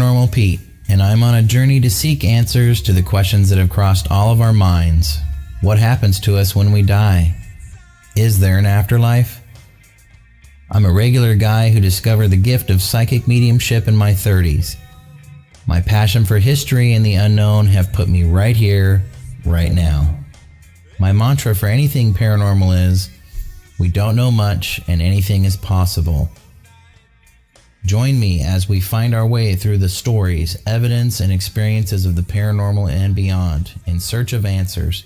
Paranormal Pete, and I'm on a journey to seek answers to the questions that have crossed all of our minds. What happens to us when we die? Is there an afterlife? I'm a regular guy who discovered the gift of psychic mediumship in my 30s. My passion for history and the unknown have put me right here, right now. My mantra for anything paranormal is, we don't know much and anything is possible. Join me as we find our way through the stories, evidence, and experiences of the paranormal and beyond in search of answers,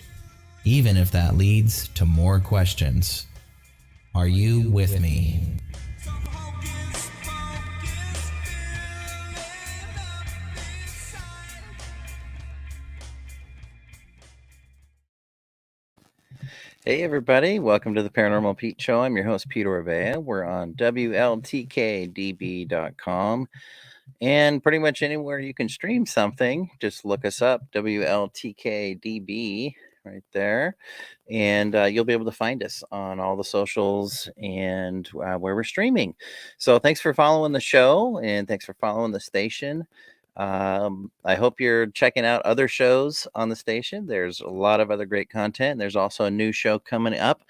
even if that leads to more questions. Are you with me? Hey everybody, welcome to the Paranormal Pete Show. I'm your host, Pete Orvea. We're on WLTK-DB.com and pretty much anywhere you can stream something, just look us up, WLTK-DB, right there, and you'll be able to find us on all the socials and where we're streaming. So thanks for following the show and thanks for following the station. I hope you're checking out other shows on the station. There's a lot of other great content. There's also a new show coming up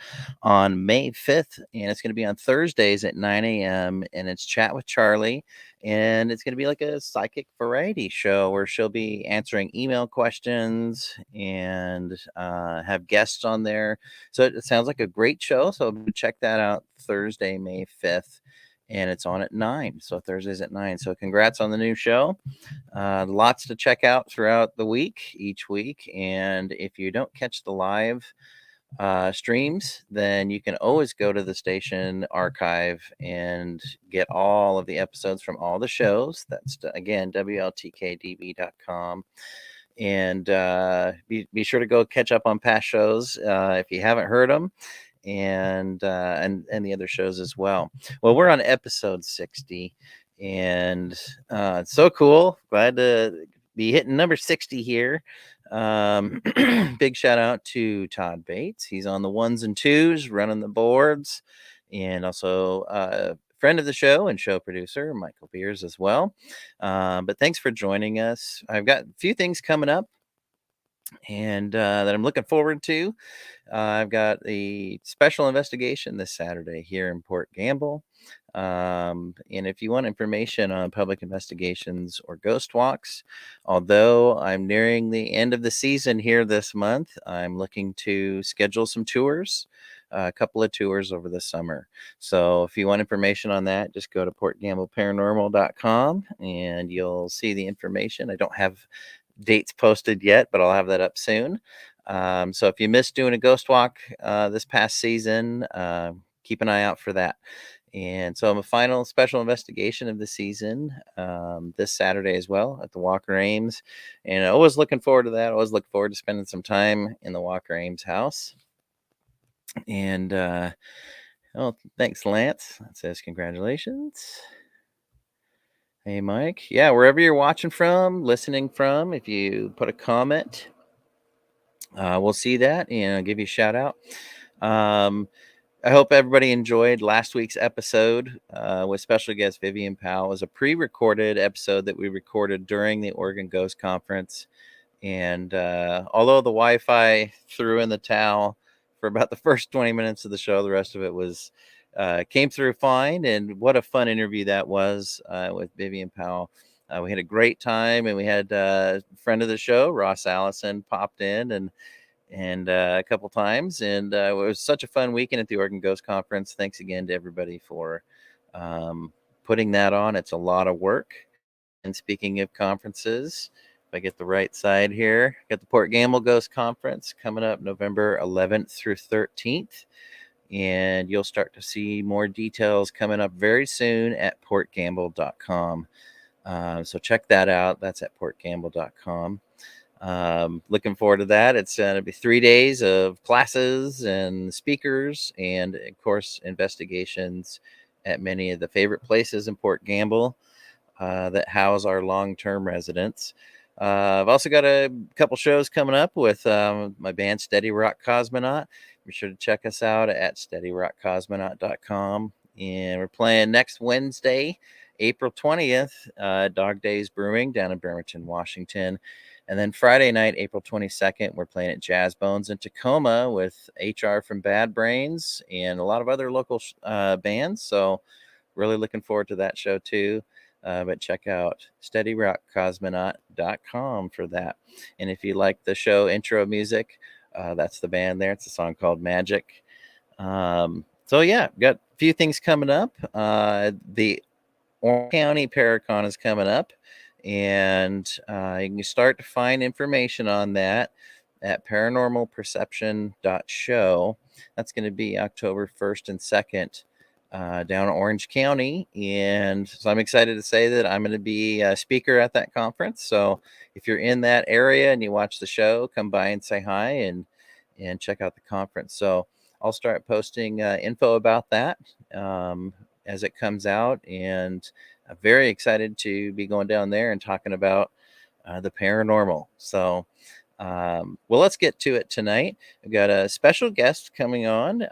on May 5th, and it's going to be on Thursdays at 9 a.m. and it's Chat with Charlie, and it's going to be like a psychic variety show where she'll be answering email questions and have guests on there. So it sounds like a great show. So check that out Thursday, May 5th. And it's on at 9. So Thursdays at 9. So congrats on the new show. Lots to check out throughout the week, each week. And if you don't catch the live streams, then you can always go to the station archive and get all of the episodes from all the shows. That's, again, WLTK-DB.com. And be sure to go catch up on past shows if you haven't heard them. And the other shows as well. Well, we're on episode 60, and it's so cool. Glad to be hitting number 60 here. Big shout out to Todd Bates. He's on the ones and twos, running the boards, and also a friend of the show and show producer, Michael Beers, as well. But thanks for joining us. I've got a few things coming up and that I'm looking forward to. I've got a special investigation this Saturday here in Port Gamble. And if you want information on public investigations or ghost walks, although I'm nearing the end of the season here this month, I'm looking to schedule some tours, a couple of tours over the summer. So if you want information on that, just go to portgambleparanormal.com and you'll see the information. I don't have dates posted yet, but I'll have that up soon. So if you missed doing a ghost walk this past season, keep an eye out for that. And so I'm a final special investigation of the season this Saturday as well at the Walker Ames. And I was looking forward to that. I always look forward to spending some time in the Walker Ames house. And thanks, Lance. That says congratulations. Hey, Mike. Yeah, wherever you're watching from, listening from, if you put a comment, we'll see that and I'll give you a shout out. I hope everybody enjoyed last week's episode with special guest Vivian Powell. It was a pre-recorded episode that we recorded during the Oregon Ghost Conference. And although the Wi-Fi threw in the towel for about the first 20 minutes of the show, the rest of it was came through fine. And what a fun interview that was with Vivian Powell. We had a great time, and we had a friend of the show, Ross Allison, popped in and a couple times, and it was such a fun weekend at the Oregon Ghost Conference. Thanks again to everybody for putting that on. It's a lot of work. And speaking of conferences, if I get the right side here, got the Port Gamble Ghost Conference coming up November 11th through 13th. And you'll start to see more details coming up very soon at portgamble.com. So check that out. That's at portgamble.com. Looking forward to that. It's going to be 3 days of classes and speakers and, of course, investigations at many of the favorite places in Port Gamble that house our long-term residents. I've also got a couple shows coming up with my band Steady Rock Cosmonaut. Be sure to check us out at steadyrockcosmonaut.com. And we're playing next Wednesday April 20th, Dog Days Brewing down in Bremerton, Washington. And then Friday night, April 22nd, we're playing at Jazz Bones in Tacoma with HR from Bad Brains and a lot of other local bands. So really looking forward to that show too. But check out steadyrockcosmonaut.com for that. And if you like the show intro music, that's the band there. It's a song called Magic. So yeah, got a few things coming up. The Orange County Paracon is coming up, and you can start to find information on that at paranormalperception.show. That's going to be October 1st and 2nd down in Orange County. And so I'm excited to say that I'm going to be a speaker at that conference. So if you're in that area and you watch the show, come by and say hi and check out the conference. So I'll start posting info about that as it comes out. And I'm very excited to be going down there and talking about the paranormal. So, well, let's get to it tonight. I've got a special guest coming on,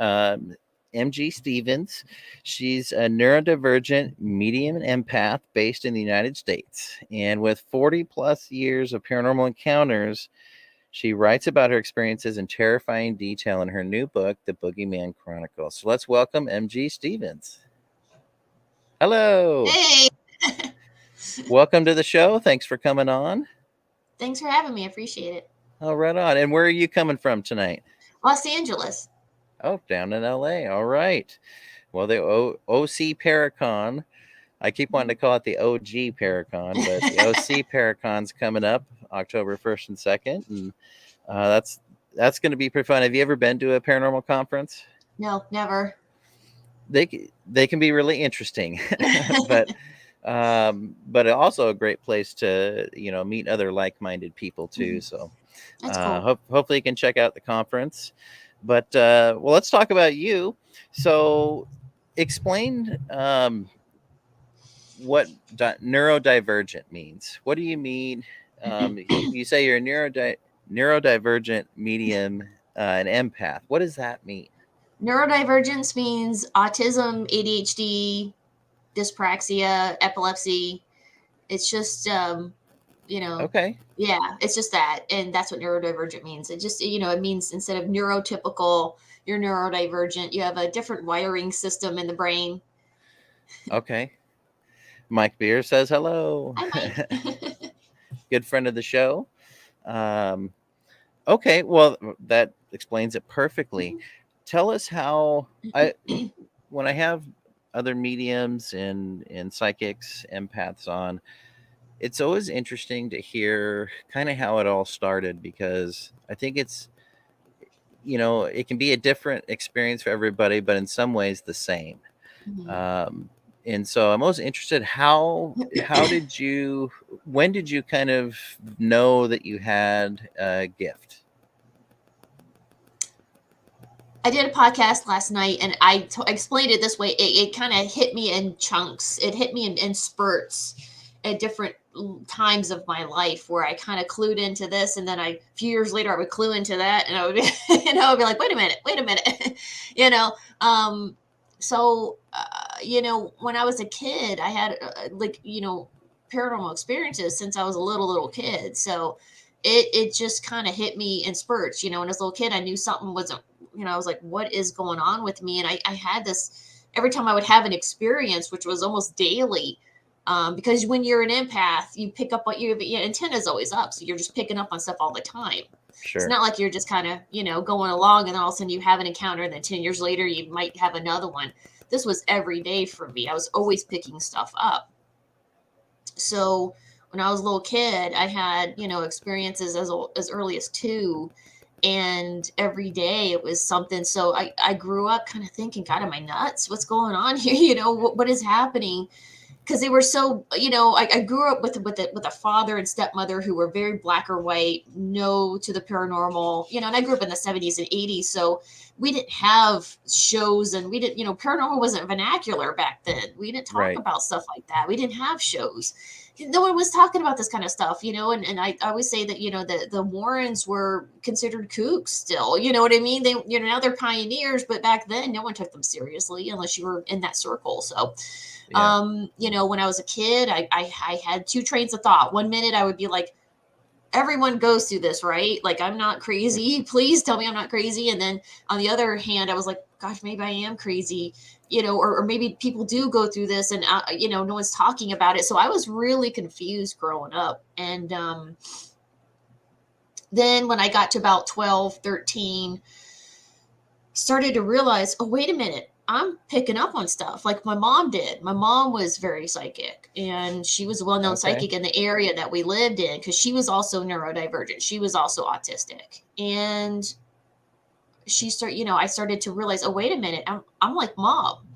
MG Stevens. She's a neurodivergent medium and empath based in the United States. And with 40 plus years of paranormal encounters, she writes about her experiences in terrifying detail in her new book, The Boogyman Chronicles. So let's welcome MG Stevens. Hello. Hey. Welcome to the show. Thanks for coming on. Thanks for having me. I appreciate it. Oh, right on. And where are you coming from tonight? Los Angeles. Oh, down in LA. All right. Well, the OC Paracon. I keep wanting to call it the OG Paracon, but the OC Paracon's coming up October 1st and 2nd. And that's going to be pretty fun. Have you ever been to a paranormal conference? No, never. They can be really interesting, but also a great place to meet other like-minded people too. So that's cool. Hopefully you can check out the conference. But well, let's talk about you. So explain what neurodivergent means. What do you mean? You say you're a neurodivergent medium an empath. What does that mean? Neurodivergence means autism, ADHD, dyspraxia, epilepsy. It's just Okay. Yeah, it's just that, and that's what neurodivergent means. It just it means instead of neurotypical, you're neurodivergent. You have a different wiring system in the brain. Okay. Mike Beer says hello. Hi, Mike. Good friend of the show. Okay, well, that explains it perfectly. Mm-hmm. Tell us how when I have other mediums and psychics, empaths on, it's always interesting to hear kind of how it all started, because I think it's, it can be a different experience for everybody, but in some ways the same. Mm-hmm. And so I'm most interested, when did you kind of know that you had a gift? I did a podcast last night, and I explained it this way. It kind of hit me in chunks. It hit me in spurts at different times of my life, where I kind of clued into this, and then a few years later I would clue into that, and I would be, I would be like, wait a minute. So when I was a kid, I had paranormal experiences since I was a little kid. So it just kind of hit me in spurts. When I was a little kid, I knew something wasn't. I was like, what is going on with me? And I had this every time I would have an experience, which was almost daily. Because when you're an empath, you pick up what your antenna is always up. So you're just picking up on stuff all the time. Sure. It's not like you're just kind of, going along and all of a sudden you have an encounter, and then 10 years later, you might have another one. This was every day for me. I was always picking stuff up. So when I was a little kid, I had, experiences as early as 2. And every day it was something. So I grew up kind of thinking, God, am I nuts? What's going on here? What is happening? Because they were so, I grew up with a father and stepmother who were very black or white, no to the paranormal, and I grew up in the 70s and 80s. So we didn't have shows, and we didn't, paranormal wasn't vernacular back then. We didn't talk about stuff like that. We didn't have shows. no one was talking about this kind of stuff, and I always say that, the Warrens were considered kooks still, you know what I mean? They, now they're pioneers, but back then no one took them seriously unless you were in that circle. So, Yeah. when I was a kid, I had two trains of thought. One minute I would be like, everyone goes through this, right? Like, I'm not crazy. Please tell me I'm not crazy. And then on the other hand, I was like, gosh, maybe I am crazy, or maybe people do go through this and, no one's talking about it. So I was really confused growing up. And then when I got to about 12, 13, started to realize, oh, wait a minute. I'm picking up on stuff like my mom did. My mom was very psychic, and she was a well-known Okay. psychic in the area that we lived in because she was also neurodivergent. She was also autistic. And I started to realize, oh, wait a minute, I'm like mom.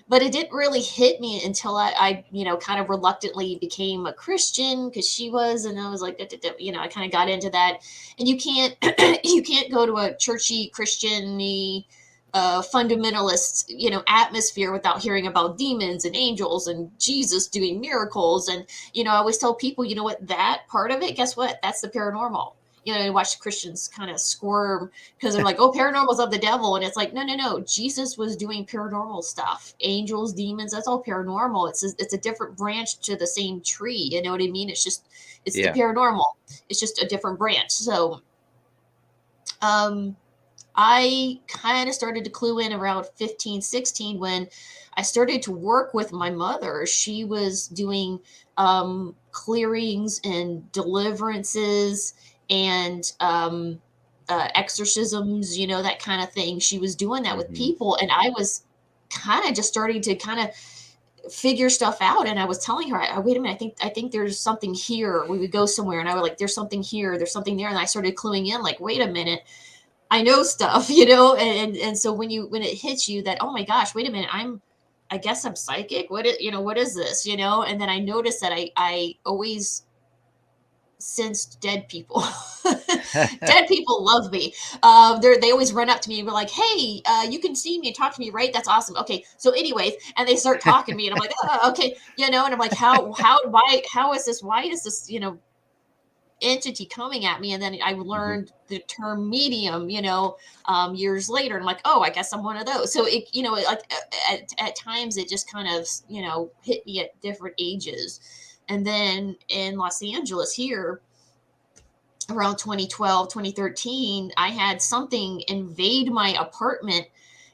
But it didn't really hit me until I kind of reluctantly became a Christian because she was, and I was like, I kind of got into that. And you can't, you can't go to a churchy Christian-y, fundamentalist, atmosphere without hearing about demons and angels and Jesus doing miracles. And, I always tell people, you know what, that part of it, guess what? That's the paranormal. You watch Christians kind of squirm because they're like, oh, paranormal's of the devil. And it's like, no, no, no. Jesus was doing paranormal stuff. Angels, demons, that's all paranormal. It's a different branch to the same tree. You know what I mean? It's the Yeah. paranormal. It's just a different branch. So, I kind of started to clue in around 15, 16 when I started to work with my mother. She was doing clearings and deliverances and exorcisms, that kind of thing. She was doing that with Hmm. people. And I was kind of just starting to kind of figure stuff out. And I was telling her, wait a minute, I think there's something here. We would go somewhere and I was like, there's something here, there's something there. And I started cluing in like, wait a minute, I know stuff, and so when it hits you that, oh my gosh, wait a minute, I guess I'm psychic. What is this, And then I noticed that I always sensed dead people. Dead people love me. They always run up to me and be like, "Hey, you can see me and talk to me, right? That's awesome. Okay, so anyways," and they start talking to me, and I'm like, oh, "Okay, and I'm like, why, how is this? Why is this, entity coming at me?" And then I Hmm. learned the term medium, years later. And I'm like, oh, I guess I'm one of those. So it, like at times it just kind of, hit me at different ages. And then in Los Angeles here, around 2012, 2013, I had something invade my apartment.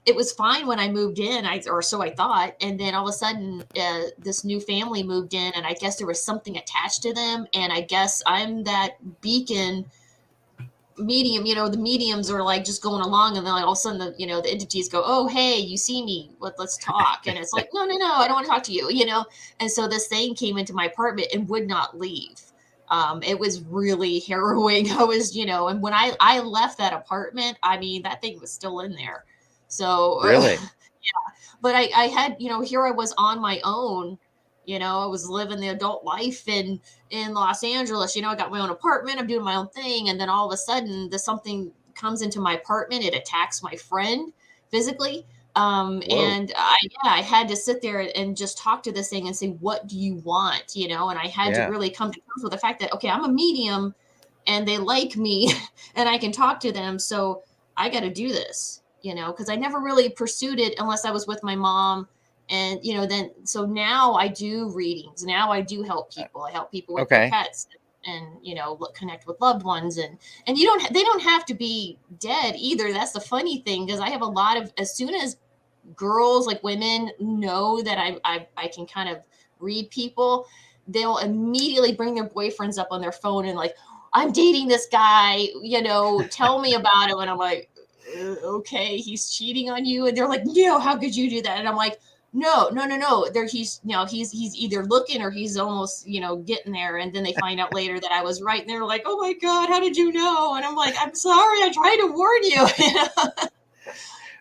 It was fine when I moved in, or so I thought. And then all of a sudden, this new family moved in, and I guess there was something attached to them. And I guess I'm that beacon medium. The mediums are like just going along, and then like all of a sudden, the entities go, "Oh, hey, you see me? Let's talk." And it's like, no, no, no, I don't want to talk to you. And so this thing came into my apartment and would not leave. It was really harrowing. I was, and when I left that apartment, I mean, that thing was still in there. So, Really? but I had, here I was on my own. I was living the adult life in Los Angeles. I got my own apartment. I'm doing my own thing, and then all of a sudden, something comes into my apartment. It attacks my friend physically. Whoa. And I had to sit there and just talk to this thing and say, what do you want? And I had to Yeah. really come to terms with the fact that, okay, I'm a medium and they like me and I can talk to them. So I got to do this, because I never really pursued it unless I was with my mom. And, then, so now I do readings. Now I do help Uh, people. I help people with their Okay. pets and, connect with loved ones. And they don't have to be dead either. That's the funny thing, because I have a lot of, as soon as girls, like women, know that I can kind of read people, they'll immediately bring their boyfriends up on their phone and like, I'm dating this guy, tell me about him. And I'm like, okay, he's cheating on you. And they're like, no, how could you do that? And I'm like, no, no, no, no. He's either looking or he's almost, getting there. And then they find out later that I was right. And they're like, oh my God, how did you know? And I'm like, I'm sorry, I tried to warn you.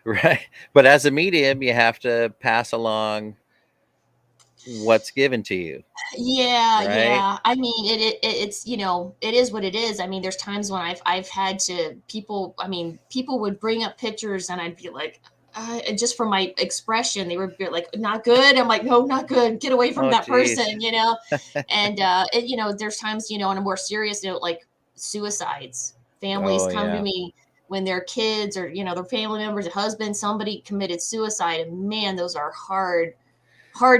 Right. But as a medium, you have to pass along what's given to you, Yeah, right? yeah. I mean, it's, it is what it is. I mean, there's times when I've had to, people, I mean, people would bring up pictures and I'd be like, just from my expression, they were like, not good. I'm like, no, not good. Get away from Oh, that geez. person, And, there's times, on a more serious note, like suicides. Families Oh, come to yeah. me when their kids or, their family members, a husband, somebody committed suicide. And man, those are hard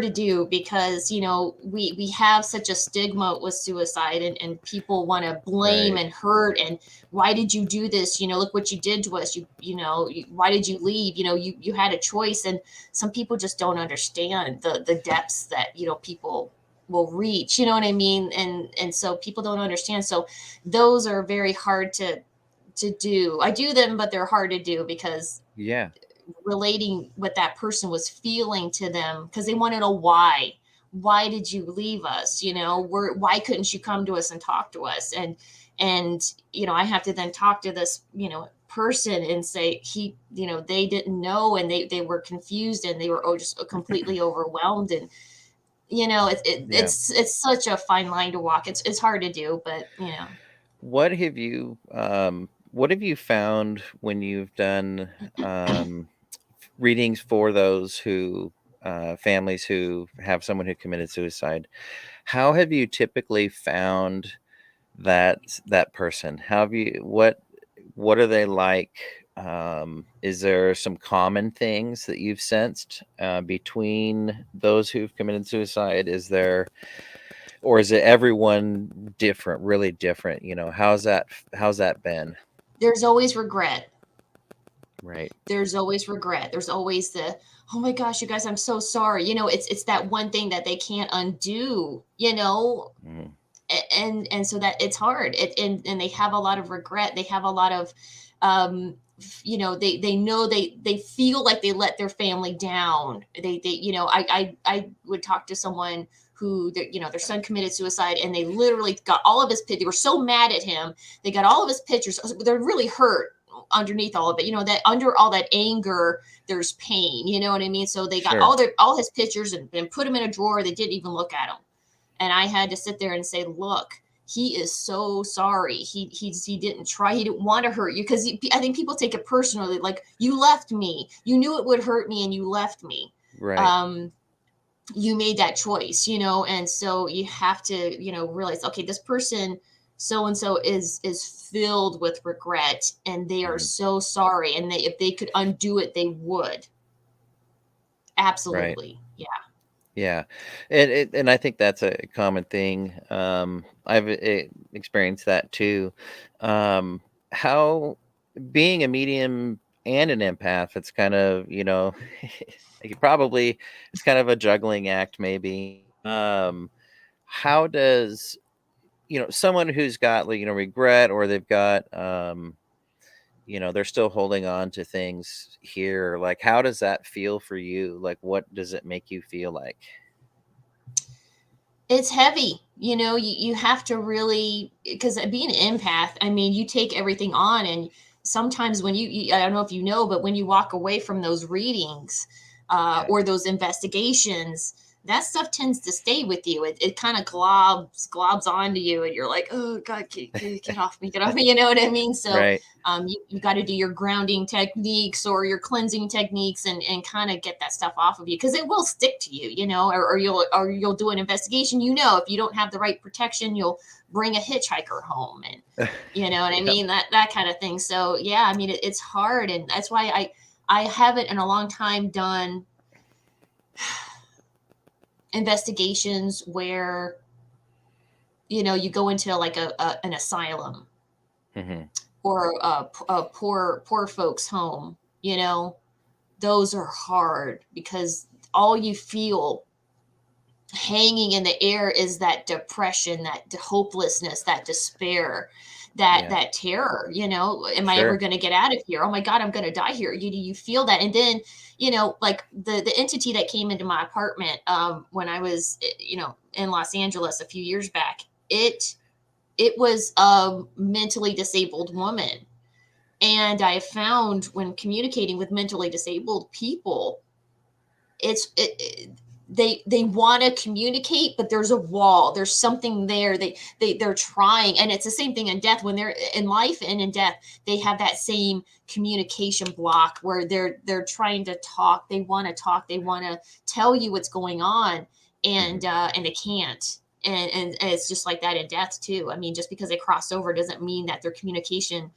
to do because we have such a stigma with suicide, and people want to blame Right. and hurt, and why did you do this, look what you did to us, why did you leave, you had a choice. And some people just don't understand the depths that people will reach, you know what I mean. And so people don't understand, so those are very hard to do. I do them, but they're hard to do because Yeah. relating what that person was feeling to them, because they want to know why did you leave us, why couldn't you come to us and talk to us. And I have to then talk to this person and say they didn't know, and they were confused, and they were just completely overwhelmed. And Yeah. it's such a fine line to walk. It's hard to do, but What have you found when you've done readings for those who families who have someone who committed suicide? How have you typically found that person? How have you what are they like? Is there some common things that you've sensed between those who've committed suicide? Or is it everyone different, really different? How's that been? there's always regret. Right. There's always regret. There's always the, oh my gosh, you guys, I'm so sorry. It's that one thing that they can't undo, Mhm. and so that it's hard. And they have a lot of regret. They have a lot of they know they feel like they let their family down. They I would talk to someone who their son committed suicide, and they literally got all of his they were so mad at him, they got all of his pictures. They're really hurt underneath all of it, that under all that anger there's pain, you know what I mean. So they got Sure. all his pictures and put them in a drawer. They didn't even look at them. And I had to sit there and say, look, he is so sorry. He didn't try. He didn't want to hurt you, because I think people take it personally. Like, you left me. You knew it would hurt me, and you left me. Right. Um, you made that choice, and so you have to, realize, okay, this person, so and so, is filled with regret, and they are Mhm. so sorry, and if they could undo it, they would. Right. Absolutely, yeah. Yeah, and I think that's a common thing. I've experienced that too. How being a medium and an empath, it's kind of like probably it's kind of a juggling act, maybe. How does someone who's got like regret, or they've got they're still holding on to things here. Like, how does that feel for you? Like, what does it make you feel like? It's heavy. You have to really, because being an empath, I mean, you take everything on. And sometimes when I don't know if but when you walk away from those readings, Yeah. or those investigations, that stuff tends to stay with you. It kind of globs onto you, and you're like, oh God, get off me, get off me. You know what I mean? So Right. you got to do your grounding techniques or your cleansing techniques, and kind of get that stuff off of you, because it will stick to you, or you'll do an investigation. If you don't have the right protection, you'll bring a hitchhiker home, and you know what I Yep. mean, that kind of thing. So yeah, I mean, it's hard, and that's why I haven't in a long time done investigations where you go into like an asylum, Mhm. or a poor folks home. Those are hard, because all you feel hanging in the air is that depression, that hopelessness, that despair, that Yeah. that terror. Am I ever Sure. going to get out of here? Oh my God, I'm going to die here. You feel that. And then like the entity that came into my apartment, when I was in Los Angeles a few years back, it was a mentally disabled woman. And I found, when communicating with mentally disabled people, it's they want to communicate, but there's a wall, there's something there. They're trying, and it's the same thing in death. When they're in life and in death, they have that same communication block where they're trying to talk, they want to tell you what's going on, and they can't. And it's just like that in death too. I mean, just because they crossed over doesn't mean that their communication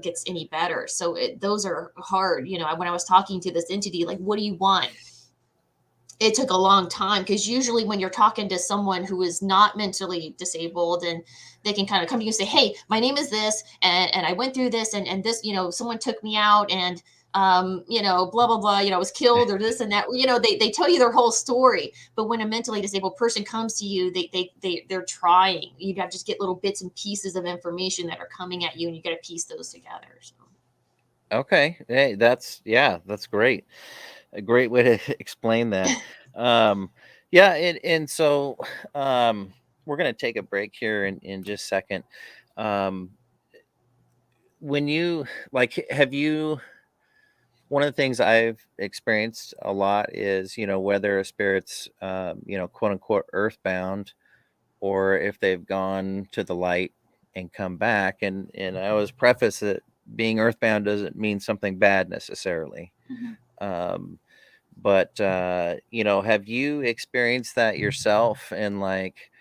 gets any better. So those are hard. You know, when I was talking to this entity, like, what do you want? It took a long time, because usually when you're talking to someone who is not mentally disabled, and they can kind of come to you and say, hey, my name is this, and I went through this, and this, you know, someone took me out, and you know, blah, blah, blah, you know, I was killed, or this and that, you know, they tell you their whole story. But when a mentally disabled person comes to you, they're trying. You have to just get little bits and pieces of information that are coming at you, and you got to piece those together. So. Okay. Hey, that's great. A great way to explain that. Yeah. And so, we're going to take a break here in just a second. When you one of the things I've experienced a lot is, you know, whether a spirit's, you know, quote unquote earthbound, or if they've gone to the light and come back. And I always preface that being earthbound doesn't mean something bad necessarily. But you know, have you experienced that yourself? And like,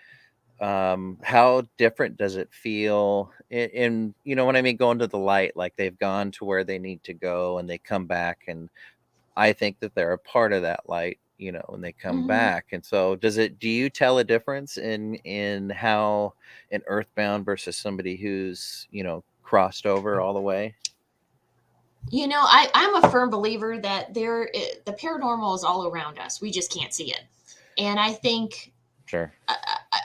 how different does it feel in, you know what I mean, going to the light, like they've gone to where they need to go and they come back, and I think that they're a part of that light, you know, when they come back. And so do you tell a difference in how an earthbound versus somebody who's, you know, crossed over all the way? You know, I'm a firm believer that the paranormal is all around us. We just can't see it. And I think, Sure.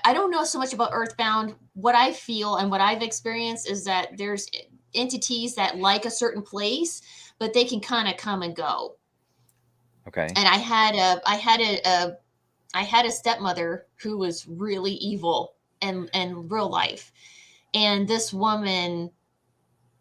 I don't know so much about Earthbound. What I feel and what I've experienced is that there's entities that like a certain place, but they can kind of come and go. Okay. And I had a stepmother who was really evil in real life. And this woman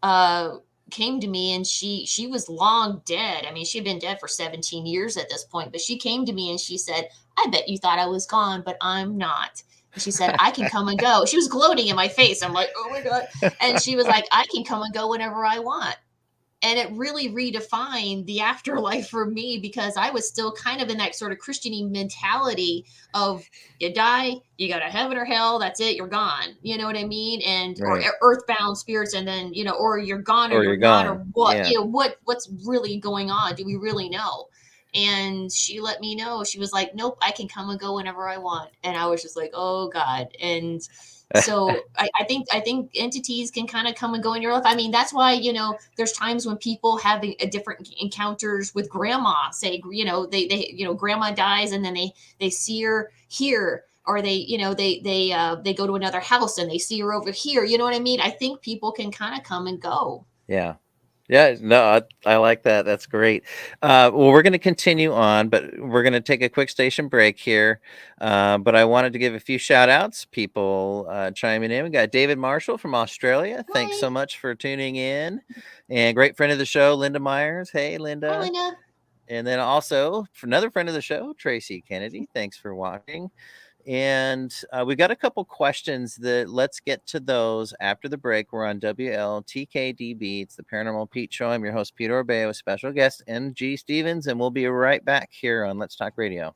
came to me, and she was long dead. I mean, she'd been dead for 17 years at this point, but she came to me and she said, I bet you thought I was gone, but I'm not. And she said, I can come and go. She was gloating in my face. I'm like, oh my God. And she was like, I can come and go whenever I want. And it really redefined the afterlife for me, because I was still kind of in that sort of Christian-y mentality of, you die, you got to heaven or hell, that's it, you're gone. You know what I mean? And Right. Or earthbound spirits, and then, you know, or you're gone, or you're gone, not, or what, yeah. you know, what's really going on? Do we really know? And she let me know. She was like, nope, I can come and go whenever I want. And I was just like, oh God. And so I think entities can kind of come and go in your life. I mean, that's why, you know, there's times when people have a different encounters with grandma. Say, you know, they you know, grandma dies, and then they see her here, or they, you know, they go to another house and they see her over here. You know what I mean? I think people can kind of come and go. Yeah. Yeah, no, I like that. That's great. Well, we're going to continue on, but we're going to take a quick station break here. But I wanted to give a few shout outs, people chiming in. We got David Marshall from Australia. Hi. Thanks so much for tuning in. And great friend of the show, Linda Myers. Hey, Linda. Hi, Linda. And then also another friend of the show, Tracy Kennedy. Thanks for watching. And we got a couple questions let's get to those after the break. We're on WLTK-DB. It's the Paranormal Pete Show. I'm your host, Peter Orbea, with special guest MG Stevens, and we'll be right back here on Let's Talk Radio.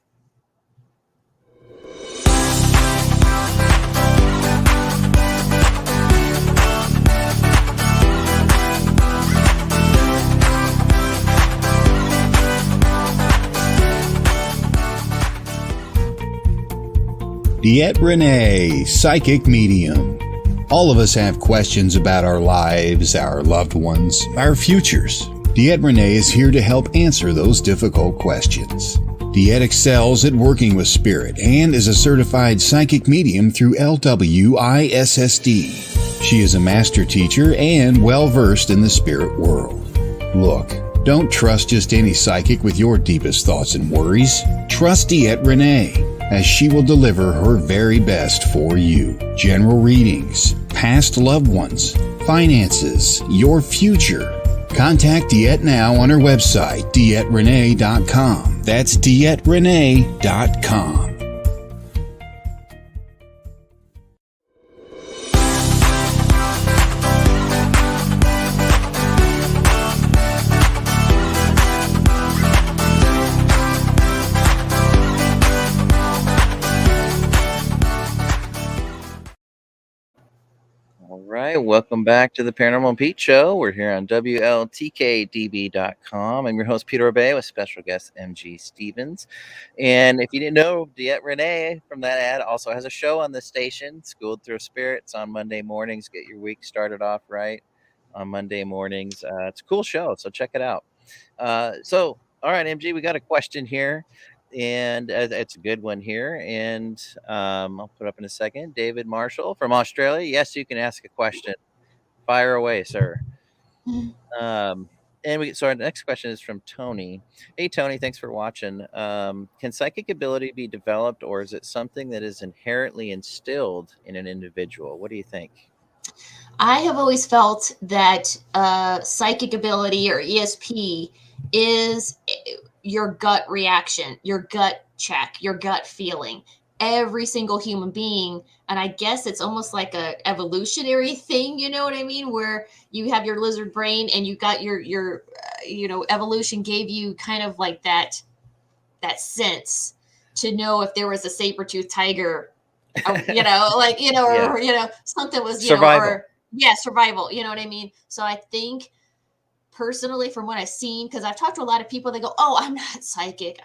DeEtte Renee, psychic medium. All of us have questions about our lives, our loved ones, our futures. DeEtte Renee is here to help answer those difficult questions. DeEtte excels at working with spirit and is a certified psychic medium through LWISSD. She is a master teacher and well-versed in the spirit world. Look, don't trust just any psychic with your deepest thoughts and worries. Trust DeEtte Renee, as she will deliver her very best for you. General readings, past loved ones, finances, your future, Contact Diet now on her website, dietrenee.com. That's dietrenee.com. All right, welcome back to the Paranormal Pete Show. We're here on WLTK-DB.com. I'm your host, Peter Obey, with special guest MG Stevens. And if you didn't know, Diet Renee from that ad also has a show on this station, Schooled Through Spirits, on Monday mornings. Get your week started off right on Monday mornings. It's a cool show, so check it out. All right, MG, we got a question here. And it's a good one here. And I'll put up in a second. David Marshall from Australia. Yes, you can ask a question. Fire away, sir. So our next question is from Tony. Hey, Tony, thanks for watching. Can psychic ability be developed, or is it something that is inherently instilled in an individual? What do you think? I have always felt that psychic ability, or ESP, is your gut reaction, your gut check, your gut feeling. Every single human being, and I guess it's almost like a evolutionary thing, you know what I mean, where you have your lizard brain and you got your evolution gave you kind of like that sense to know if there was a saber-toothed tiger, or, Yeah. or something was, Survival. Survival, you know what I mean? So I think personally, from what I've seen, because I've talked to a lot of people, they go, "Oh, I'm not psychic."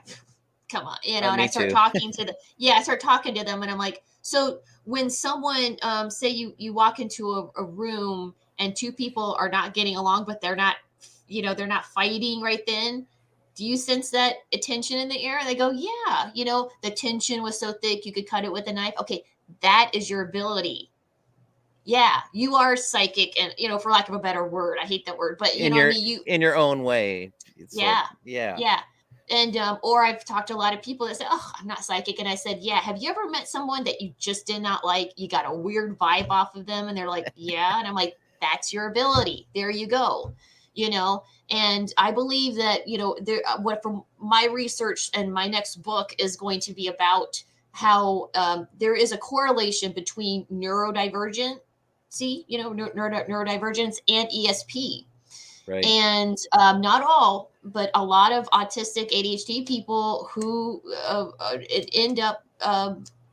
Come on, and I start talking to I start talking to them, and I'm like, so when someone, say you walk into a room and two people are not getting along, but they're not fighting right then, do you sense that tension in the air? And they go, yeah, the tension was so thick you could cut it with a knife. Okay, that is your ability. Yeah, you are psychic, and for lack of a better word, I hate that word, but in your own way. Yeah. Yeah. Yeah. And or I've talked to a lot of people that say, "Oh, I'm not psychic," and I said, "Yeah, have you ever met someone that you just did not like? You got a weird vibe off of them," and they're like, "Yeah," and I'm like, "That's your ability. There you go." And I believe that what from my research, and my next book is going to be about how there is a correlation between neurodivergence, neurodivergence and ESP. Right. And not all, but a lot of autistic ADHD people who end up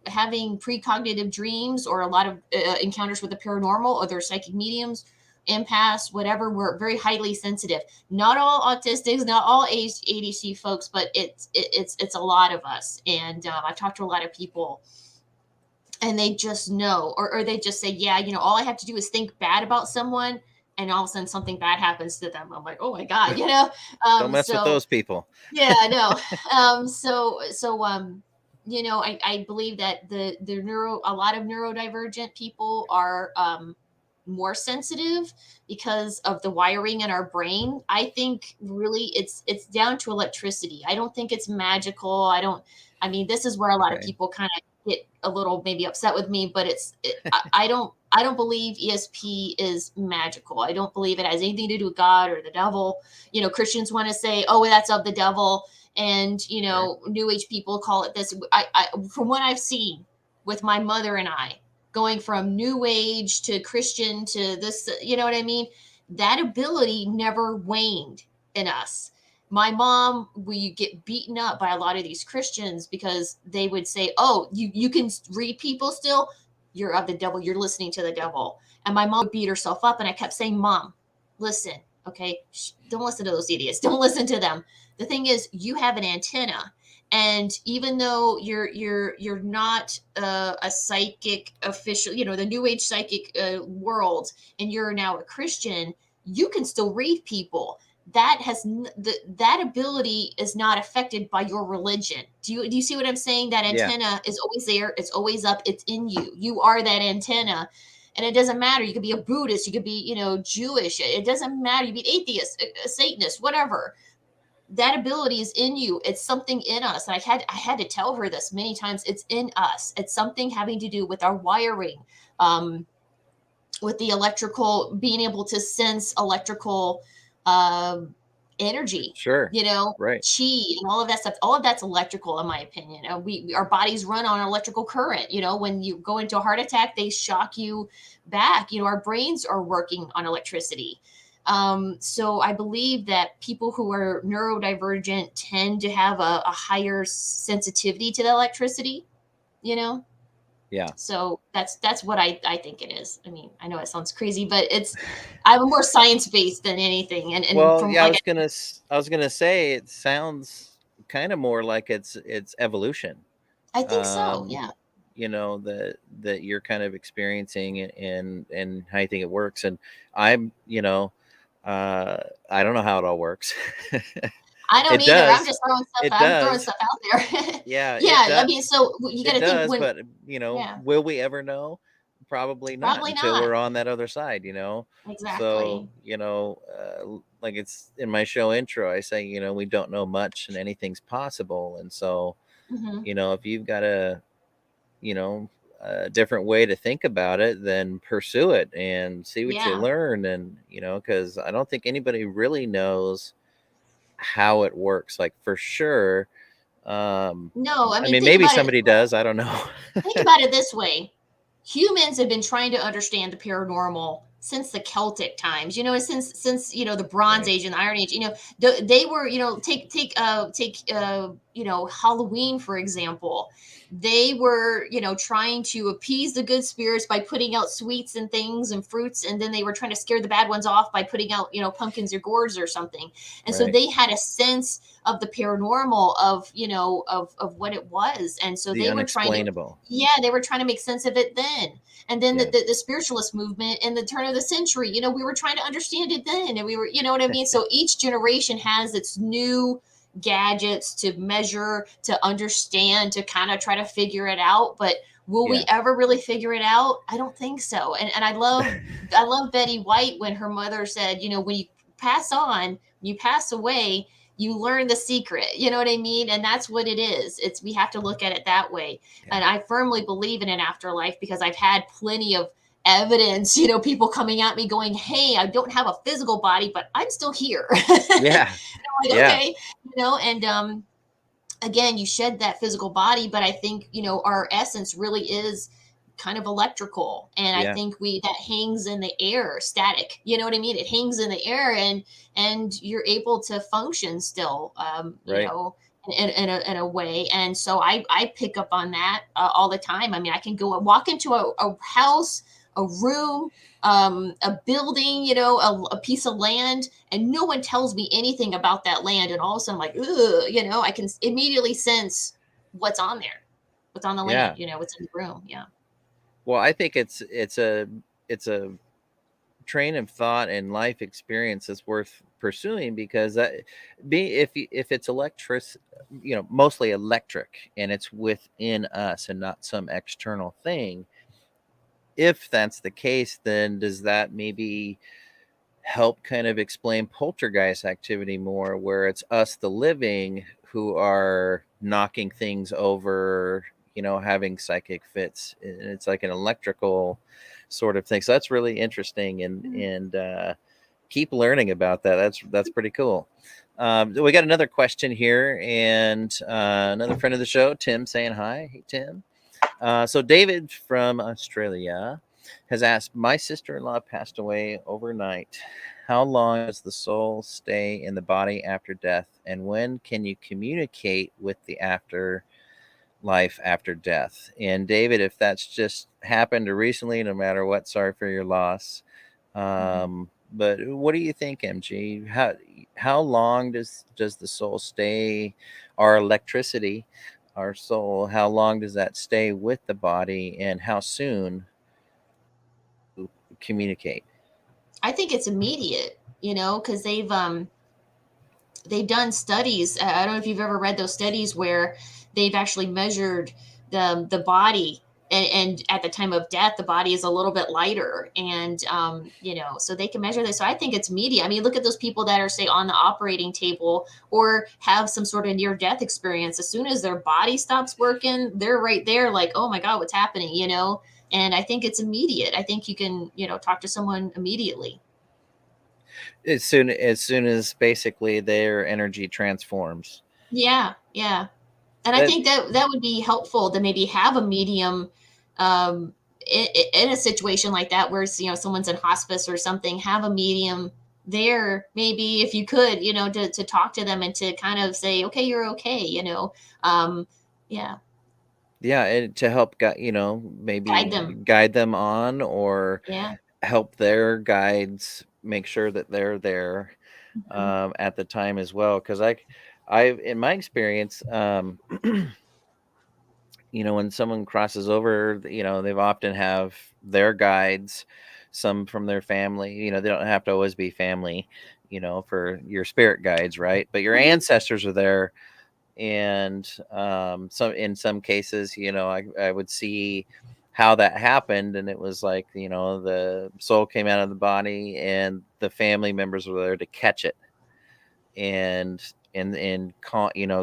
having precognitive dreams, or a lot of encounters with the paranormal, or their psychic mediums, empaths, whatever. We're very highly sensitive. Not all autistics, not all ADHD folks, but it's a lot of us. And I've talked to a lot of people, and they just know, or they just say, yeah, all I have to do is think bad about someone, and all of a sudden something bad happens to them. I'm like, oh my God, Don't mess with those people. Yeah, I know. I believe that a lot of neurodivergent people are more sensitive because of the wiring in our brain. I think really it's down to electricity. I don't think it's magical. This is where a lot of people kind of get a little maybe upset with me, but I don't believe ESP is magical. I don't believe it has anything to do with God or the devil. Christians want to say, oh, that's of the devil. And, New Age people call it this. From what I've seen with my mother and I, going from New Age to Christian to this, you know what I mean? That ability never waned in us. My mom, we get beaten up by a lot of these Christians because they would say, oh, you can read people still? You're of the devil. You're listening to the devil. And my mom would beat herself up. And I kept saying, Mom, listen, okay? Don't listen to those idiots. Don't listen to them. The thing is, you have an antenna. And even though you're not a psychic official, the New Age psychic world, and you're now a Christian, you can still read people. That ability is not affected by your religion. Do you see what I'm saying? That antenna is always there. It's always up. It's in you. You are that antenna. And it doesn't matter. You could be a Buddhist. You could be, Jewish. It doesn't matter. You be an atheist, a Satanist, whatever. That ability is in you. It's something in us. And I had to tell her this many times. It's in us. It's something having to do with our wiring, with the electrical, being able to sense electrical energy, Sure. Right. chi and all of that stuff. All of that's electrical, in my opinion. Our bodies run on electrical current. When you go into a heart attack, they shock you back. Our brains are working on electricity. So I believe that people who are neurodivergent tend to have a higher sensitivity to the electricity, you know? Yeah. So that's what I think it is. I mean, I know it sounds crazy, but I'm more science based than anything. And Well, from yeah, I like, was gonna say it sounds kind of more like it's evolution. I think so. Um, Yeah. that you're kind of experiencing and how you think it works. And I'm, I don't know how it all works. I don't It either. I'm does. just throwing stuff. It I'm throwing does. stuff out there. Yeah, it Yeah. I does. mean, so you got It to think does, when. but Yeah. will we ever know? Probably not Probably until not. we're on that other side, So, Exactly. like it's in my show intro, I say, we don't know much and anything's possible. And so, Hmm. if you've got you know, a different way to think about it, then pursue it and see what you Yeah. learn. And, because I don't think anybody really knows how it works, like for sure. No, I I mean, mean, maybe somebody does. I don't know. think about it this way. Humans have been trying to understand the paranormal since the Celtic times, since the Bronze Right. Age and the Iron Age. They were, take Halloween for example. They were, trying to appease the good spirits by putting out sweets and things and fruits, and then they were trying to scare the bad ones off by putting out, pumpkins or gourds or something. And so Right. they had a sense of the paranormal, of what it was, and so The they were trying to, unexplainable. yeah, they were trying to make sense of it then. And then Yeah. the spiritualist movement in the turn of the century, we were trying to understand it then, and we were, you know what I mean. So each generation has its new gadgets to measure, to understand, to kind of try to figure it out. But will we Yeah. ever really figure it out? I don't think so. And I love Betty White when her mother said, when you pass on, you pass away, you learn the secret. You know what I mean? And that's what it is. We have to look at it that way. Yeah. And I firmly believe in an afterlife because I've had plenty of evidence, people coming at me going, "Hey, I don't have a physical body, but I'm still here." Yeah. Like, Yeah. okay, and again, you shed that physical body, but I think, our essence really is kind of electrical. And I Yeah. think that hangs in the air, static. You know what I mean? It hangs in the air, and you're able to function still, Right. in a way. And so I pick up on that all the time. I mean, I can go walk into a house, a room, a building, a piece of land, and no one tells me anything about that land. And all of a sudden, I'm like, ugh, I can immediately sense what's on there, what's on the Yeah. land, what's in the room. Yeah. Well, I think it's a train of thought and life experience that's worth pursuing, because if it's mostly electric and it's within us and not some external thing. If that's the case, then does that maybe help kind of explain poltergeist activity more, where it's us, the living, who are knocking things over, having psychic fits, and it's like an electrical sort of thing. So that's really interesting, and keep learning about that. That's pretty cool. We got another question here, and another friend of the show, Tim, saying hi. Hey, Tim. So David from Australia has asked, my sister-in-law passed away overnight. How long does the soul stay in the body after death? And when can you communicate with the afterlife after death? And David, if that's just happened recently, no matter what, sorry for your loss. But what do you think, MG? How long does the soul stay, our electricity, our soul, how long does that stay with the body, and how soon communicate? I think it's immediate, because they've done studies. I don't know if you've ever read those studies where they've actually measured the body, and at the time of death, the body is a little bit lighter, and so they can measure this. So I think it's media. I mean, look at those people that are, say, on the operating table or have some sort of near death experience. As soon as their body stops working, they're right there, like, oh my God, what's happening? And I think it's immediate. I think you can, talk to someone immediately. As soon as basically their energy transforms. Yeah, yeah. And I That think that that would be helpful to maybe have a medium um, in a situation like that where someone's in hospice or something. Have a medium there, maybe if you could, to talk to them and to kind of say, okay, you're okay. Um, yeah, Yeah, and to help guide maybe them. guide them on, or Yeah. help their guides make sure that they're there Mhm. at the time as well. Because I in my experience, when someone crosses over, they've often have their guides, some from their family. They don't have to always be family, for your spirit guides, right? But your Mhm. ancestors are there. And in some cases, I would see how that happened, and it was like, the soul came out of the body and the family members were there to catch it, and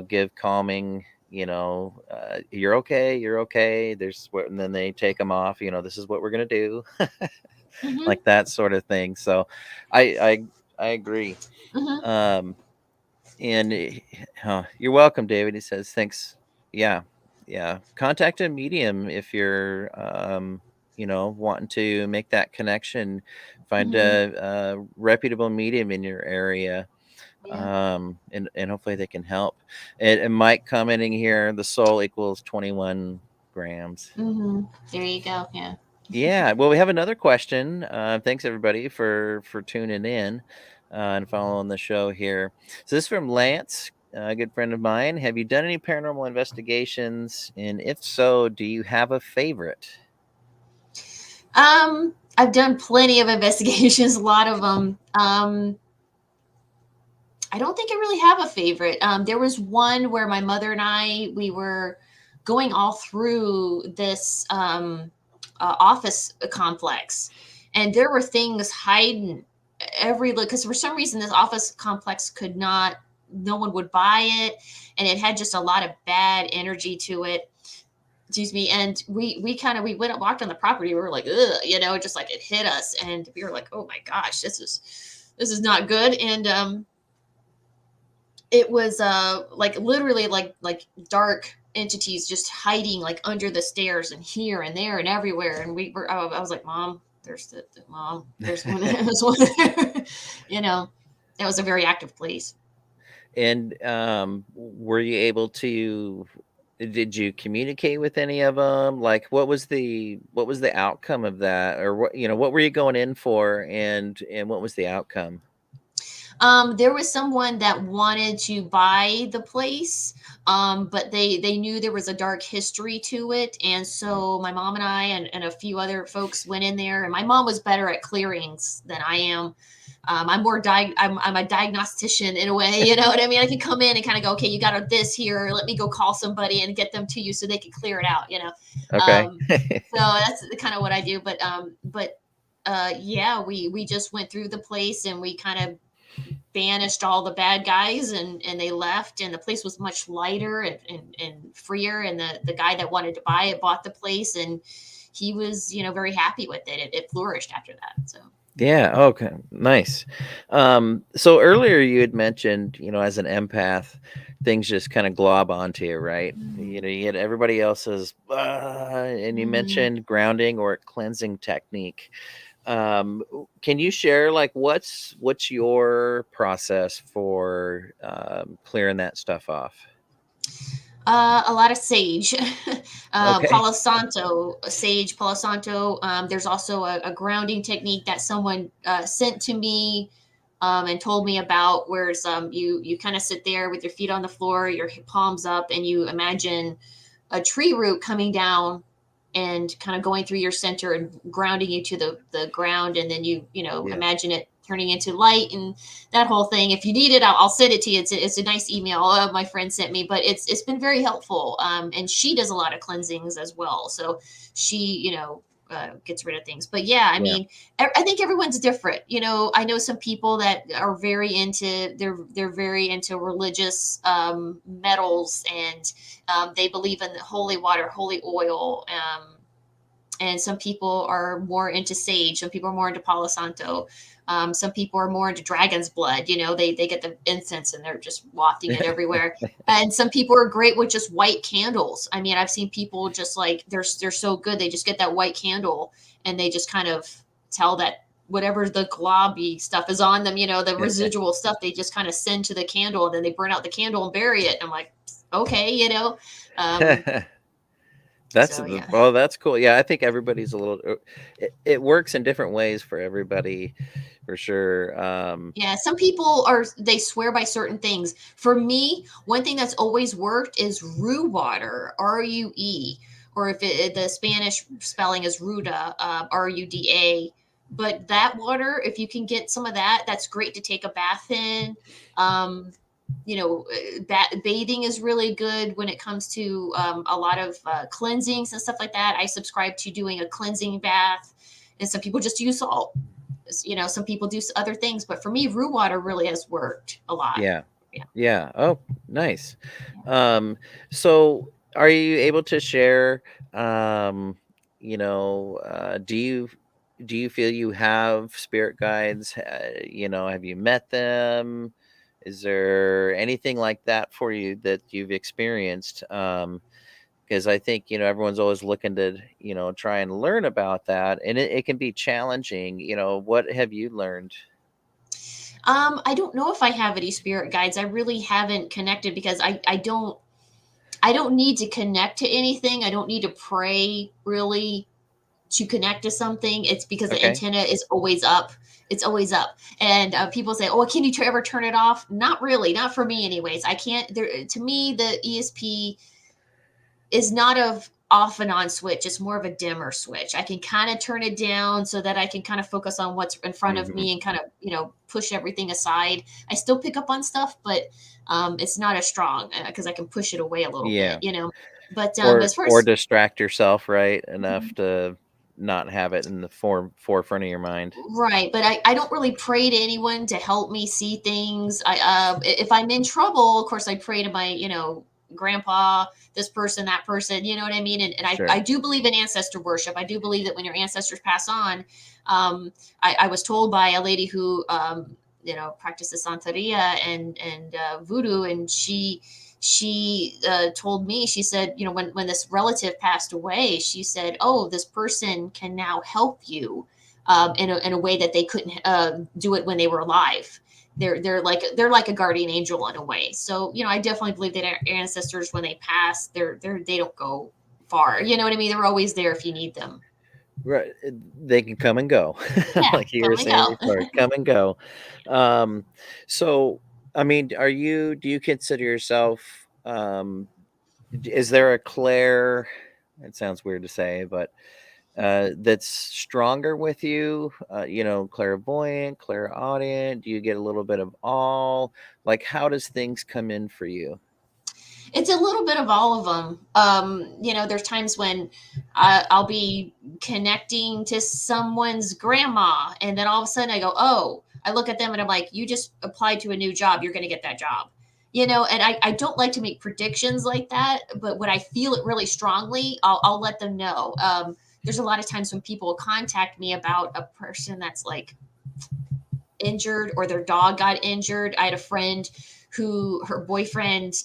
give calming, you're okay, you're okay, there's what, and then they take them off, this is what we're going to do. Mhm. Like that sort of thing. So I agree. Mhm. um and you're welcome, David. He says, thanks. Yeah. Yeah. Contact a medium if you're, wanting to make that connection. Find Mhm. a reputable medium in your area. Yeah. And hopefully they can help. And Mike commenting here, the soul equals 21 grams. Mhm. There you go. Yeah. Yeah, well, we have another question. Thanks everybody for tuning in and following the show here. So this is from Lance, a good friend of mine. Have you done any paranormal investigations? And if so, do you have a favorite? I've done plenty of investigations, a lot of them. I don't think I really have a favorite. There was one where my mother and we were going all through this office complex, and there were things hiding every look because for some reason this office complex could not, no one would buy it, and it had just a lot of bad energy to it. Excuse me. And we kind of we went and walked on the property. We were like, ugh, just like it hit us, and we were like, oh my gosh, this is not good. And it was like literally like dark entities just hiding like under the stairs and here and there and everywhere. And I was like, mom, there's the mom, there's one, there's one there. you know that was a very active place. And were you able to? Did you communicate with any of them? Like, what was the outcome of that, or what were you going in for, and what was the outcome? There was someone that wanted to buy the place, but they knew there was a dark history to it, and so my mom and I and a few other folks went in there. And my mom was better at clearings than I am. I'm a diagnostician in a way, you know what I mean? I can come in and kind of go, okay, you got this here. Let me go call somebody and get them to you so they can clear it out. Okay. Um, so that's kind of what I do. But yeah, we just went through the place and we kind of banished all the bad guys, and they left, and the place was much lighter and freer. And the guy that wanted to buy it bought the place, and he was very happy with it. It flourished after that. So Yeah. Okay. Nice. So earlier you had mentioned, as an empath, things just kind of glob onto you, right? You had everybody else's, and you mm-hmm. mentioned grounding or cleansing technique. Can you share, like, what's your process for clearing that stuff off? A lot of sage, Okay. Palo Santo, sage, Palo Santo. There's also a grounding technique that someone sent to me and told me about, where you kind of sit there with your feet on the floor, your palms up, and you imagine a tree root coming down and kind of going through your center and grounding you to the ground. And then you Yeah. imagine it turning into light and that whole thing. If you need it, I'll send it to you. It's a nice email my friend sent me, but it's been very helpful. And she does a lot of cleansings as well, so she gets rid of things. But yeah, I Yeah. mean, I think everyone's different. I know some people that are very into, they're very into religious metals, and they believe in the holy water, holy oil. And some people are more into sage. Some people are more into Palo Santo. Some people are more into dragon's blood. They get the incense and they're just wafting it everywhere. And some people are great with just white candles. I mean, I've seen people just like they're so good. They just get that white candle and they just kind of tell that whatever the globby stuff is on them, the residual stuff, they just kind of send to the candle, and then they burn out the candle and bury it. And I'm like, okay, That's So, yeah. oh, that's cool. Yeah, I think everybody's a little. It works in different ways for everybody, for sure. Yeah, some people they swear by certain things. For me, one thing that's always worked is rue water, Rue, or if the Spanish spelling is Ruda, Ruda. But that water, if you can get some of that, that's great to take a bath in. Bathing is really good when it comes to a lot of cleansings and stuff like that. I subscribe to doing a cleansing bath, and some people just use salt. Some people do other things, but for me, rue water really has worked a lot. Yeah. Yeah. Yeah. Oh, nice. So are you able to share, do you feel you have spirit guides? Have you met them? Is there anything like that for you that you've experienced? Because I think, everyone's always looking to, try and learn about that. And it can be challenging. What have you learned? I don't know if I have any spirit guides. I really haven't connected because I don't need to connect to anything. I don't need to pray really to connect to something. It's because the Okay. antenna is always up. It's always up. And people say, "Oh, can you ever turn it off?" Not really. Not for me, anyways. I can't. To me, the ESP is not of off and on switch. It's more of a dimmer switch. I can kind of turn it down so that I can kind of focus on what's in front of Hmm. me and kind of, push everything aside. I still pick up on stuff, but it's not as strong because I can push it away a little Yeah. bit. But Or as far or as distract yourself, right? Enough to not have it in the forefront of your mind. right, but I don't really pray to anyone to help me see things. If I'm in trouble, of course I pray to my, grandpa, this person, that person, you know what I mean? And I Sure. do believe in ancestor worship. I do believe that when your ancestors pass on, I was told by a lady who practices Santeria and voodoo, and she told me, she said, when this relative passed away, she said, oh, this person can now help you in a way that they couldn't do it when they were alive. They're like a guardian angel in a way. So I definitely believe that our ancestors, when they pass, they don't go far. You know what I mean? They're always there if you need them. Right. They can come and go. Yeah, Like you were come and saying go. before, come and go. Um, so I mean, do you consider yourself, is there a Claire, it sounds weird to say, but that's stronger with you, clairvoyant, clairaudient? Do you get a little bit of all? Like, how does things come in for you? It's a little bit of all of them. There's times when I'll be connecting to someone's grandma, and then all of a sudden I go, oh, I look at them and I'm like, you just applied to a new job. You're going to get that job. And I don't like to make predictions like that, but when I feel it really strongly, I'll let them know. There's a lot of times when people contact me about a person that's like injured or their dog got injured. I had a friend who her boyfriend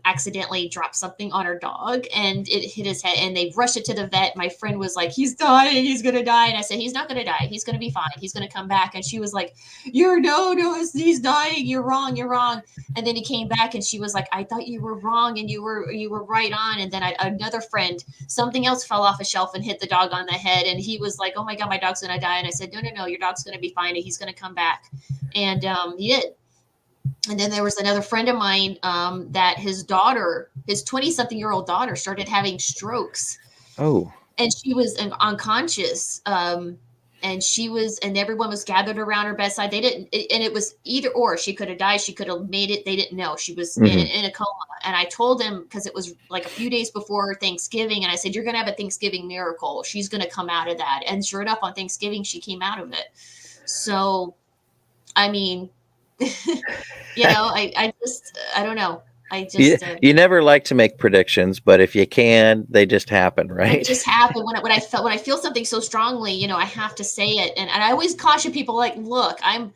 accidentally dropped something on her dog and it hit his head and they rushed it to the vet. My friend was like, he's dying, he's gonna die. And I said, he's not gonna die, he's gonna be fine, he's gonna come back. And she was like, you're no, he's dying, you're wrong, you're wrong. And then he came back and she was like, I thought you were wrong and you were right on. And then another friend, something else fell off a shelf and hit the dog on the head and he was like, oh my god, my dog's gonna die. And I said, no, your dog's gonna be fine and he's gonna come back. And he did. And then there was another friend of mine that his 20-something-year-old daughter started having strokes, Oh, and she was unconscious. And everyone was gathered around her bedside. And it was either or. She could have died. She could have made it. They didn't know. She was hmm, in a coma. And I told him, because it was like a few days before Thanksgiving, and I said, you're going to have a Thanksgiving miracle. She's going to come out of that. And sure enough, on Thanksgiving, she came out of it. So, I mean, I don't know. I You, just you never like to make predictions, but if you can, they just happen, it right? just happened when I feel something so strongly, I have to say it. And I always caution people, like, look, I'm,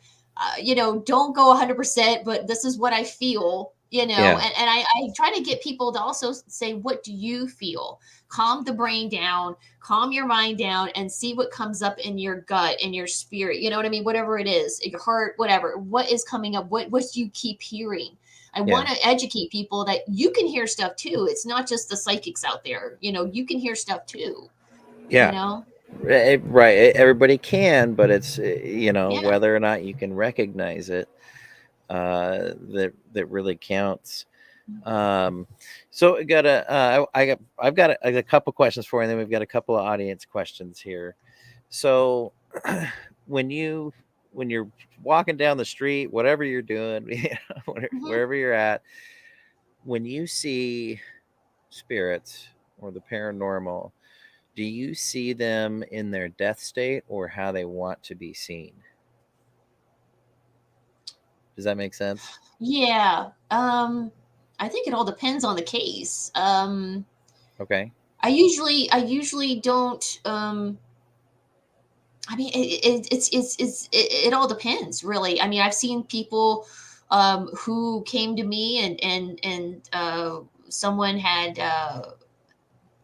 don't go 100%, but this is what I feel, Yeah. and I try to get people to also say, what do you feel? Calm the brain down, calm your mind down, and see what comes up in your gut, in your spirit. You know what I mean? Whatever it is, your heart, whatever, what is coming up, what do you keep hearing? I Yeah. want to educate people that you can hear stuff too. It's not just the psychics out there. You can hear stuff too. Yeah. You know? Right. Everybody can, but it's, Yeah. whether or not you can recognize it, that really counts. So I've got a couple questions for you, and then we've got a couple of audience questions here. So when you're walking down the street, whatever you're doing, Mhm. wherever you're at, when you see spirits or the paranormal, do you see them in their death state or how they want to be seen? Does that make sense? Yeah. I think it all depends on the case. Okay. I usually don't. I mean, it all depends, really. I mean, I've seen people who came to me, and someone had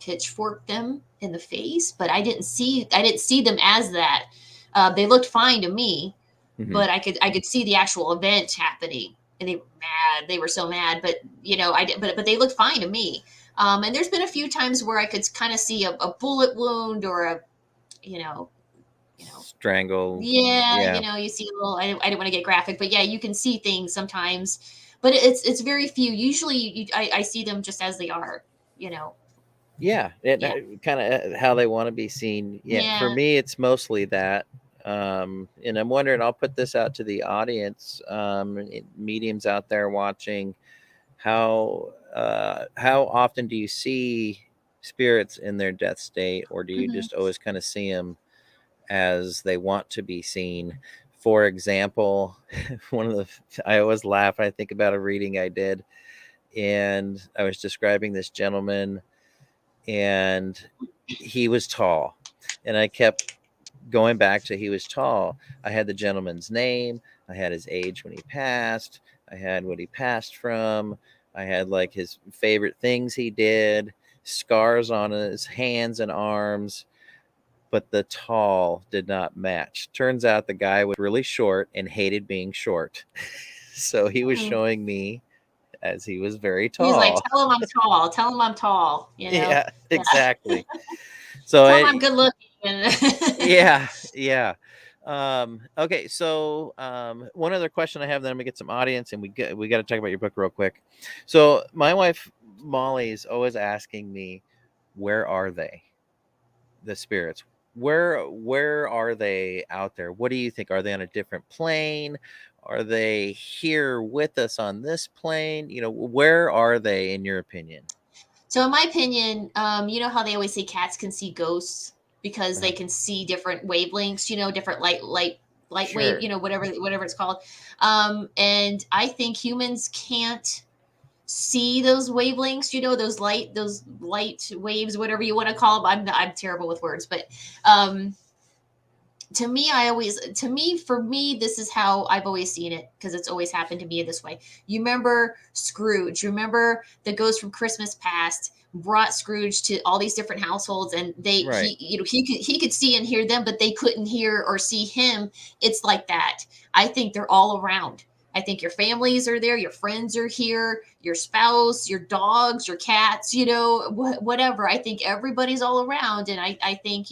pitchforked them in the face, but I didn't see them as that. They looked fine to me, Mm-hmm. but I could see the actual event happening, and they were mad. They were so mad, but I did, but they looked fine to me. And there's been a few times where I could kind of see a bullet wound, or a you know you know Strangle. yeah, Yeah. you see a little. I didn't want to get graphic, but yeah, you can see things sometimes, but it's very few. Usually, I see them just as they are. You know, Yeah, yeah, kind of how they want to be seen. Yeah, for yeah. me, it's mostly that. And I'm wondering, I'll put this out to the audience, mediums out there watching. How often do you see spirits in their death state, or do you Hmm. just always kind of see them as they want to be seen? For example, I always laugh when I think about a reading I did, and I was describing this gentleman, and he was tall, and I kept going back to he was tall. I had the gentleman's name, I had his age when he passed, I had what he passed from, I had like his favorite things he did, scars on his hands and arms, but the tall did not match. Turns out the guy was really short and hated being short. So he was Hmm. showing me as he was very He's like, tall. tell him I'm tall. Tell him I'm tall. Yeah, Yeah. exactly. So Tell him I'm good looking. yeah, yeah. Okay, so one other question I have, then I'm gonna get some audience, and we got to talk about your book real quick. So my wife Molly is always asking me, where are they, the spirits? Where are they out there? What do you think? Are they on a different plane? Are they here with us on this plane? Where are they in your opinion? So in my opinion, you know how they always say cats can see ghosts because they Uh-huh. can see different wavelengths, different light wave, Sure. whatever it's called. And I think humans can't see those wavelengths, those light waves, whatever you want to call them. I'm terrible with words, but um for me, this is how I've always seen it, because it's always happened to me this way. You remember Scrooge? Remember the ghost from Christmas Past brought Scrooge to all these different households, and Right. he could see and hear them, but they couldn't hear or see him. It's like that. I think they're all around. I think your families are there, your friends are here, your spouse, your dogs, your cats, whatever. I think everybody's all around, and I think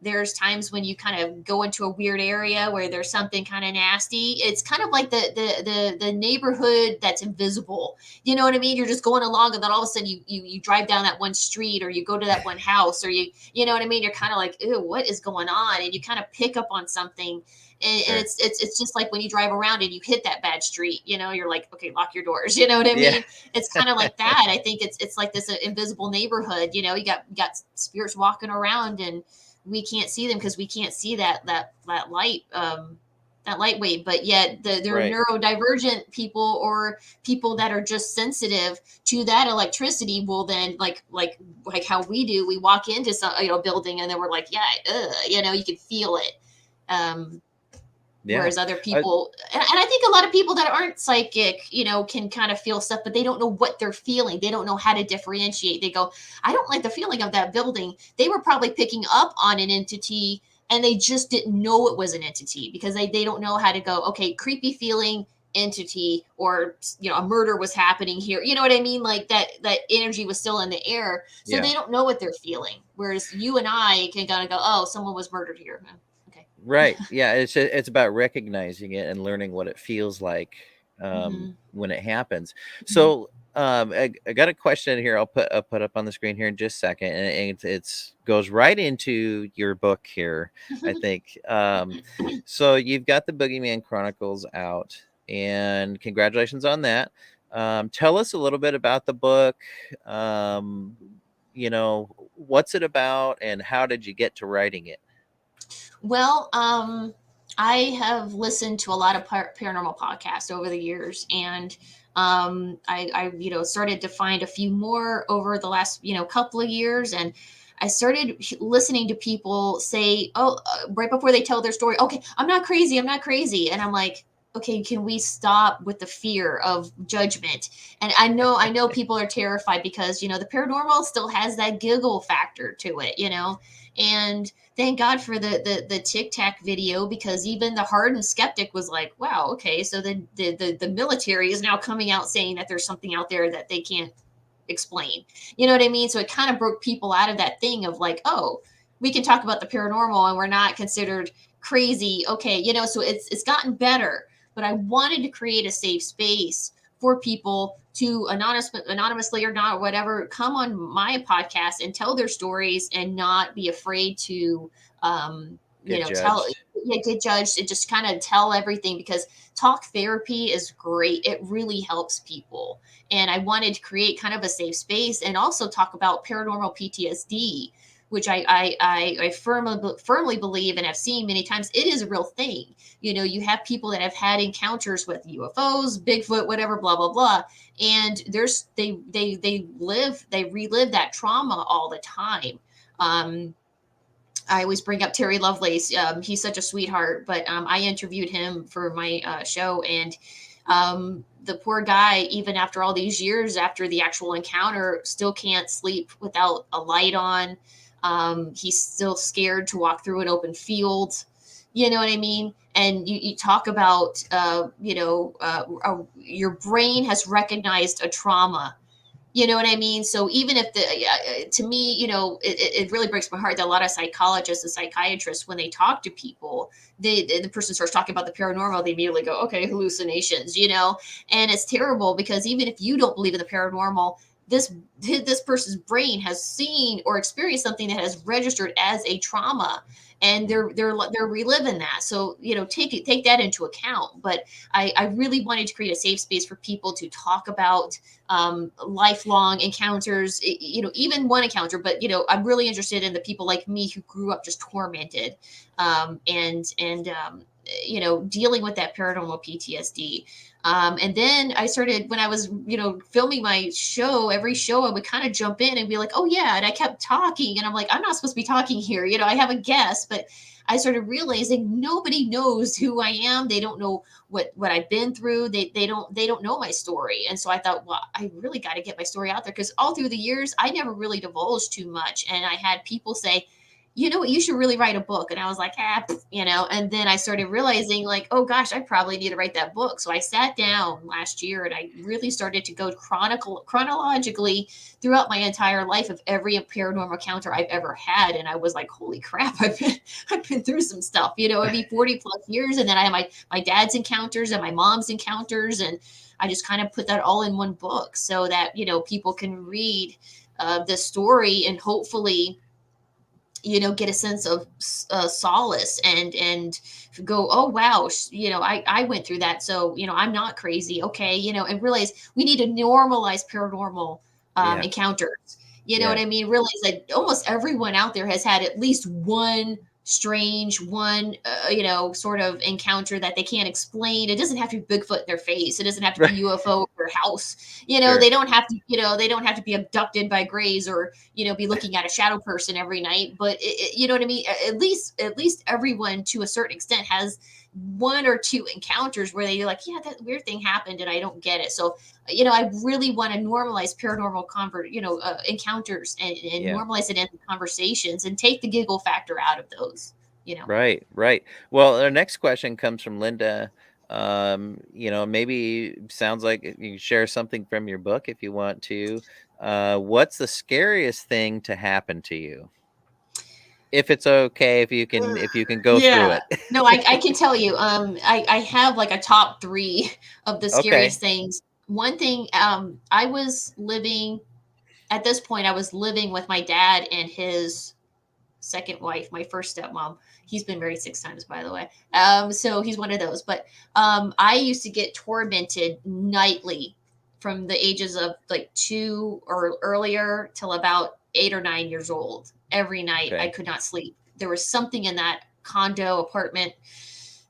there's times when you kind of go into a weird area where there's something kind of nasty. It's kind of like the neighborhood that's invisible. You know what I mean? You're just going along, and then all of a sudden you drive down that one street, or you go to that one house, or you know what I mean? You're kind of like, ew, what is going on? And you kind of pick up on something. And Sure. it's just like when you drive around and you hit that bad street, you're like, okay, lock your doors. You know what I Yeah. mean? It's kind of like that. I think it's like this invisible neighborhood. You got spirits walking around, and we can't see them because we can't see that light lightweight, but yet there are Right. neurodivergent people or people that are just sensitive to that electricity will then like how we do, we walk into some building and then we're like, yeah, you can feel it. Yeah. Whereas other people, and I think a lot of people that aren't psychic, can kind of feel stuff, but they don't know what they're feeling. They don't know how to differentiate. They go, I don't like the feeling of that building. They were probably picking up on an entity and they just didn't know it was an entity because they don't know how to go, okay, creepy feeling entity, or a murder was happening here. You know what I mean? Like that energy was still in the air. So Yeah. they don't know what they're feeling. Whereas you and I can kind of go, oh, someone was murdered here. Okay. Right. Yeah. It's about recognizing it and learning what it feels like Mhm. when it happens. Mhm. So I got a question here. I'll put up on the screen here in just a second, and it's goes right into your book here, I think. So you've got the Boogeyman Chronicles out, and congratulations on that. Tell us a little bit about the book. What's it about, and how did you get to writing it? Well, I have listened to a lot of paranormal podcasts over the years, and I started to find a few more over the last couple of years, and I started listening to people say, "Oh, right before they tell their story, okay, I'm not crazy, and I'm like, okay, can we stop with the fear of judgment? And I know people are terrified because the paranormal still has that giggle factor to it, and thank God for the Tic Tac video, because even the hardened skeptic was like, wow, okay, so the military is now coming out saying that there's something out there that they can't explain. You know what I mean? So it kind of broke people out of that thing of like, oh, we can talk about the paranormal and we're not considered crazy. Okay, so it's gotten better, but I wanted to create a safe space for people to anonymously or not, whatever, come on my podcast and tell their stories and not be afraid to Get tell, judged. get judged, and just kind of tell everything, because talk therapy is great. It really helps people. And I wanted to create kind of a safe space and also talk about paranormal PTSD, which I firmly believe and have seen many times. It is a real thing. You have people that have had encounters with UFOs, Bigfoot, whatever, blah blah blah, and they relive that trauma all the time. I always bring up Terry Lovelace. He's such a sweetheart, but I interviewed him for my show, and the poor guy, even after all these years after the actual encounter, still can't sleep without a light on. He's still scared to walk through an open field. You know what I mean? And you talk about, your brain has recognized a trauma. You know what I mean? So even if to me, it really breaks my heart that a lot of psychologists and psychiatrists, when they talk to people, the person starts talking about the paranormal, they immediately go, okay, hallucinations, and it's terrible, because even if you don't believe in the paranormal, this person's brain has seen or experienced something that has registered as a trauma, and they're reliving that. So take that into account. But I really wanted to create a safe space for people to talk about lifelong encounters, even one encounter. But I'm really interested in the people like me who grew up just tormented, and dealing with that paranormal PTSD. And then I started, when I was, filming my show, every show I would kind of jump in and be like, oh yeah. And I kept talking and I'm like, I'm not supposed to be talking here. I have a guest, but I started realizing nobody knows who I am. They don't know what I've been through. They don't know my story. And so I thought, well, I really got to get my story out there, because all through the years, I never really divulged too much. And I had people say, you know what, you should really write a book. And I was like, and then I started realizing like, oh gosh, I probably need to write that book. So I sat down last year and I really started to go chronologically throughout my entire life of every paranormal encounter I've ever had. And I was like, holy crap, I've been through some stuff, it'd be 40 plus years. And then I had my dad's encounters and my mom's encounters. And I just kind of put that all in one book so that, people can read the story and hopefully get a sense of solace and go, oh wow, I went through that, so I'm not crazy, okay, and realize we need to normalize paranormal Yeah. encounters. You know Yeah. what I mean? Realize that almost everyone out there has had at least one strange one, sort of encounter that they can't explain. It doesn't have to be Bigfoot in their face. It doesn't have to be UFO in their house. Sure. They don't have to, they don't have to be abducted by grays or, be looking at a shadow person every night. But you know what I mean? At least everyone to a certain extent has one or two encounters where they're like, yeah, that weird thing happened and I don't get it. So, I really want to normalize paranormal encounters and normalize it in conversations and take the giggle factor out of those. Right. Well, our next question comes from Linda. Maybe sounds like you can share something from your book if you want to. What's the scariest thing to happen to you? If it's okay, if you can go through it. No, I can tell you. I have like a top 3 of the scariest things. One thing, I was living with my dad and his second wife, my first stepmom. He's been married 6 times, by the way. So he's one of those. But I used to get tormented nightly from the ages of like 2 or earlier till about 8 or 9 years old. Every night I could not sleep. There was something in that condo apartment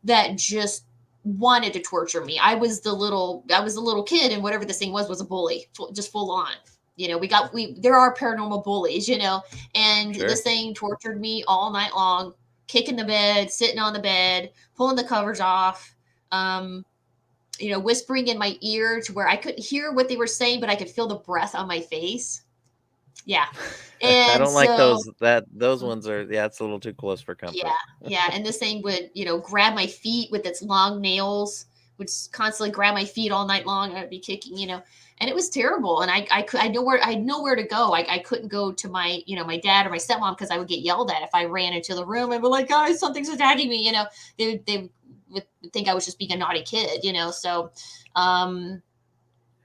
that just wanted to torture me. I was the little kid, and whatever this thing was a bully, just full on. There are paranormal bullies, and this thing tortured me all night long, kicking the bed, sitting on the bed, pulling the covers off, whispering in my ear to where I couldn't hear what they were saying, but I could feel the breath on my face. Yeah. And I don't like those ones are, it's a little too close for comfort. Yeah. And this thing would, grab my feet with its long nails, would constantly grab my feet all night long. I'd be kicking, and it was terrible. And I had nowhere to go. I couldn't go to my, my dad or my stepmom because I would get yelled at if I ran into the room and be like, guys, something's attacking me. They would think I was just being a naughty kid, So,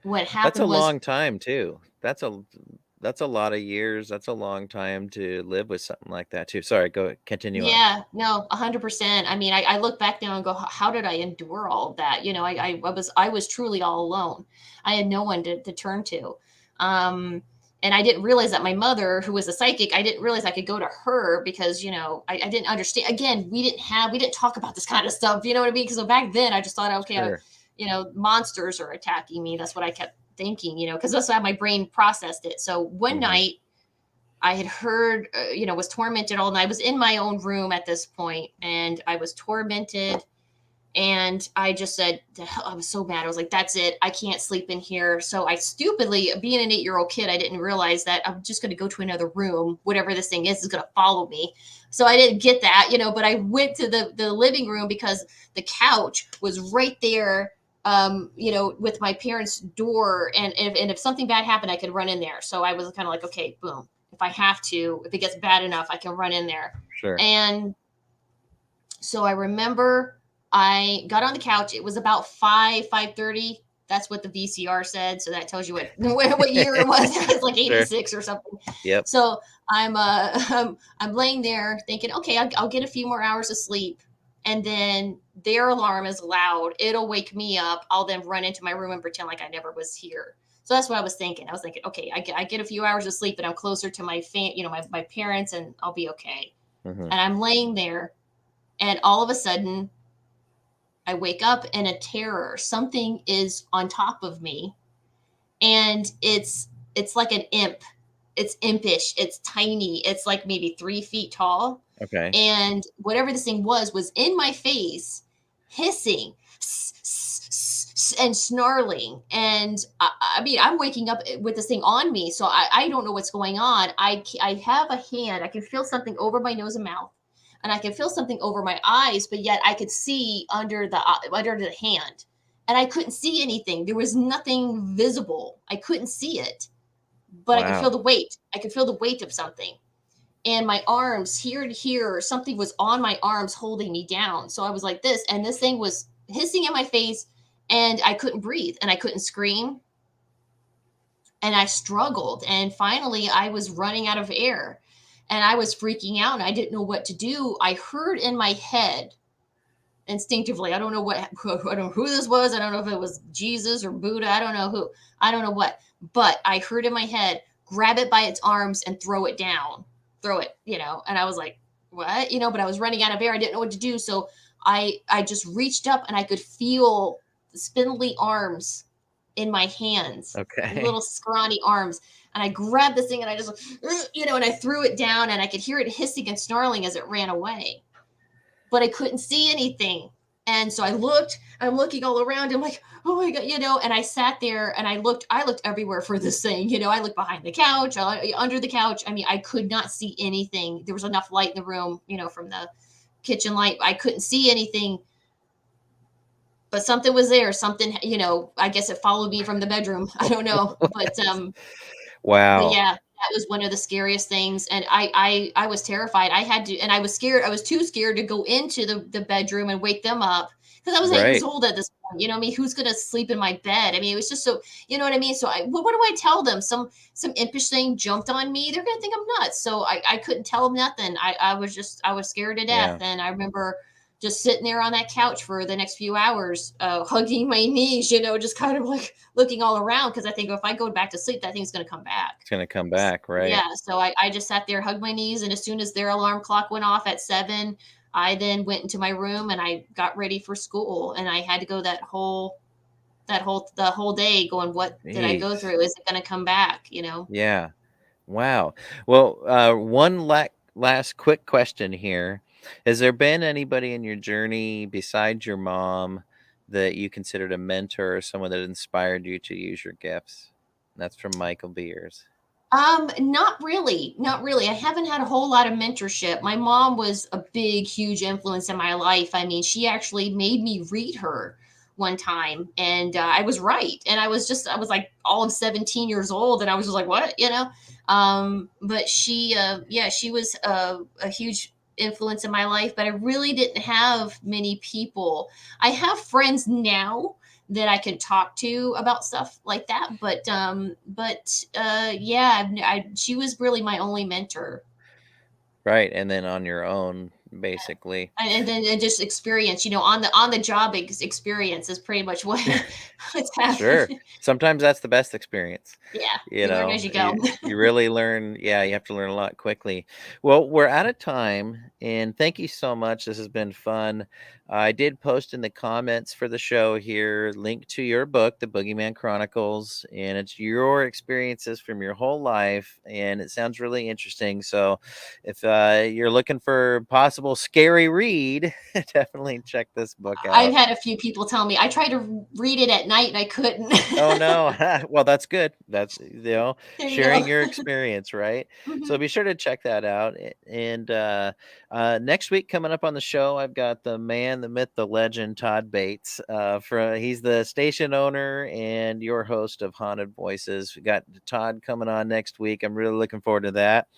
what happened That's a long time too. That's a lot of years. That's a long time to live with something like that too. Sorry, continue on. Yeah, no, 100%. I mean, I look back now and go, how did I endure all of that? I was truly all alone. I had no one to turn to. And I didn't realize that my mother, who was a psychic, I didn't realize I could go to her because, I didn't understand. Again, we didn't talk about this kind of stuff. You know what I mean? Because back then I just thought, okay, Sure. Monsters are attacking me. That's what I kept thinking, because that's how my brain processed it. So one night I had heard, was tormented all night. I was in my own room at this point and I was tormented. And I just said, the hell, I was so mad. I was like, that's it. I can't sleep in here. So I stupidly, being an 8-year-old kid, I didn't realize that I'm just going to go to another room. Whatever this thing is going to follow me. So I didn't get that, but I went to the living room because the couch was right there, with my parents' door. And if something bad happened, I could run in there. So I was kind of like, okay, boom. If it gets bad enough, I can run in there. Sure. And so I remember I got on the couch. It was about 5:30. That's what the VCR said. So that tells you what year it was. It was like 86 Sure. or something. Yep. So I'm laying there thinking, okay, I'll get a few more hours of sleep. And then their alarm is loud. It'll wake me up. I'll then run into my room and pretend like I never was here. So that's what I was thinking. I was thinking, okay, I get a few hours of sleep and I'm closer to my my parents and I'll be okay. And I'm laying there and all of a sudden I wake up in a terror. Something is on top of me and it's like an imp. It's impish. It's tiny. It's like maybe 3 feet tall. Okay. And whatever this thing was in my face, hissing and snarling. And I mean, I'm waking up with this thing on me. So I don't know what's going on. I have a hand. I can feel something over my nose and mouth. And I can feel something over my eyes, but yet I could see under the hand. And I couldn't see anything. There was nothing visible. I couldn't see it. But I could feel the weight. I could feel the weight of something. And my arms, here to here, something was on my arms holding me down. So I was like this, and this thing was hissing in my face, and I couldn't breathe, and I couldn't scream. And I struggled. And finally, I was running out of air. And I was freaking out, and I didn't know what to do. I heard in my head, instinctively, I don't know who this was. I don't know if it was Jesus or Buddha. I don't know who. I don't know what. But I heard in my head, grab it by its arms and throw it down. Throw it, and I was like, what, but I was running out of air. I didn't know what to do. So I just reached up and I could feel the spindly arms in my hands, Okay. little scrawny arms. And I grabbed this thing and I just, and I threw it down and I could hear it hissing and snarling as it ran away, but I couldn't see anything. And so I'm looking all around. I'm like, oh my God, and I sat there and I looked everywhere for this thing. I looked behind the couch, under the couch. I mean, I could not see anything. There was enough light in the room, from the kitchen light. I couldn't see anything, but something was there. Something, I guess it followed me from the bedroom. I don't know. But Wow. yeah, that was one of the scariest things. And I was terrified. I was scared. I was too scared to go into the bedroom and wake them up because I was 8 years Right. old at this point. I mean, who's going to sleep in my bed? I mean, it was just so, you know what I mean? So what do I tell them? Some impish thing jumped on me. They're going to think I'm nuts. So I couldn't tell them nothing. I was scared to death. Yeah. And I remember just sitting there on that couch for the next few hours, hugging my knees, just kind of like looking all around. Cause I think if I go back to sleep, that thing's going to come back. It's going to come back. Right. Yeah. So I just sat there, hugged my knees. And as soon as their alarm clock went off at 7, I then went into my room and I got ready for school. And I had to go the whole day going, what did I go Jeez. through? Is it going to come back? Yeah. Wow. Well, one last quick question here. Has there been anybody in your journey besides your mom that you considered a mentor or someone that inspired you to use your gifts? That's from Michael Beers. Not really. Not really. I haven't had a whole lot of mentorship. My mom was a big, huge influence in my life. I mean, she actually made me read her one time, and I was right. And I was like all of 17 years old, and I was just like, what, But she was a huge influence in my life, but I really didn't have many people. I have friends now that I can talk to about stuff like that. Yeah, she was really my only mentor. Right. And then on your own, basically. And then just experience, on the job experience is pretty much what's Sure. happened. Sometimes that's the best experience. Yeah, You you learn know, as you go. you really learn. Yeah, you have to learn a lot quickly. Well, we're out of time, and thank you so much. This has been fun. I did post in the comments for the show here, link to your book, The Boogeyman Chronicles, and it's your experiences from your whole life, and it sounds really interesting. So, if you're looking for a possible scary read, definitely check this book I've out. had a few people tell me I tried to read it at night and I couldn't. Oh no. Well, that's good. That's There you sharing go. your experience, right? So Mhm. be sure to check that out. And next week coming up on the show, I've got the man, the myth, the legend, Todd Bates. He's the station owner and your host of Haunted Voices. We got Todd coming on next week. I'm really looking forward to that.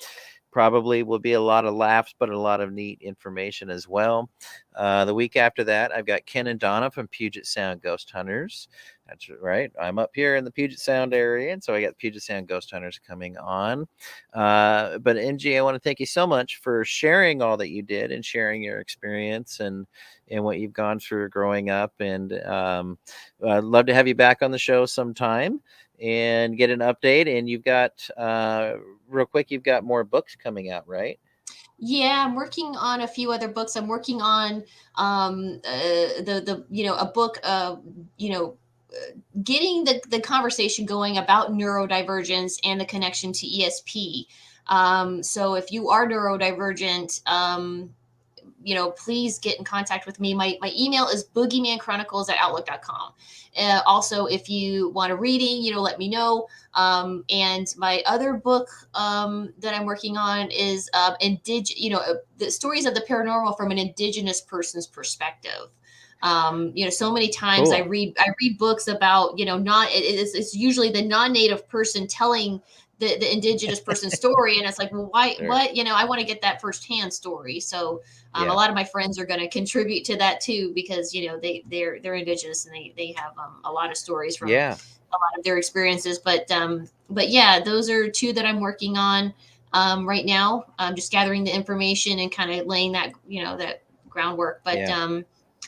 Probably will be a lot of laughs, but a lot of neat information as well. The week after that, I've got Ken and Donna from Puget Sound Ghost Hunters. That's right. I'm up here in the Puget Sound area, and so I got Puget Sound Ghost Hunters coming on. But MG, I want to thank you so much for sharing all that you did and sharing your experience and what you've gone through growing up. And I'd love to have you back on the show sometime and get an update. And you've got real quick, you've got more books coming out, right? Yeah, I'm working on a few other books. I'm working on a book getting the conversation going about neurodivergence and the connection to ESP. So if you are neurodivergent, please get in contact with me. My email is boogeymanchronicles@outlook.com. Also, if you want a reading, let me know. And my other book that I'm working on is the stories of the paranormal from an indigenous person's perspective. So many times I Cool. read books about, it's usually the non-native person telling the indigenous person's story, and it's like, well, why, Sure. what, I want to get that firsthand story. So a Yeah. lot of my friends are going to contribute to that too, because they're indigenous and they have a lot of stories from Yeah. a lot of their experiences. But yeah, those are two that I'm working on right now. I'm just gathering the information and kind of laying that groundwork. But Yeah.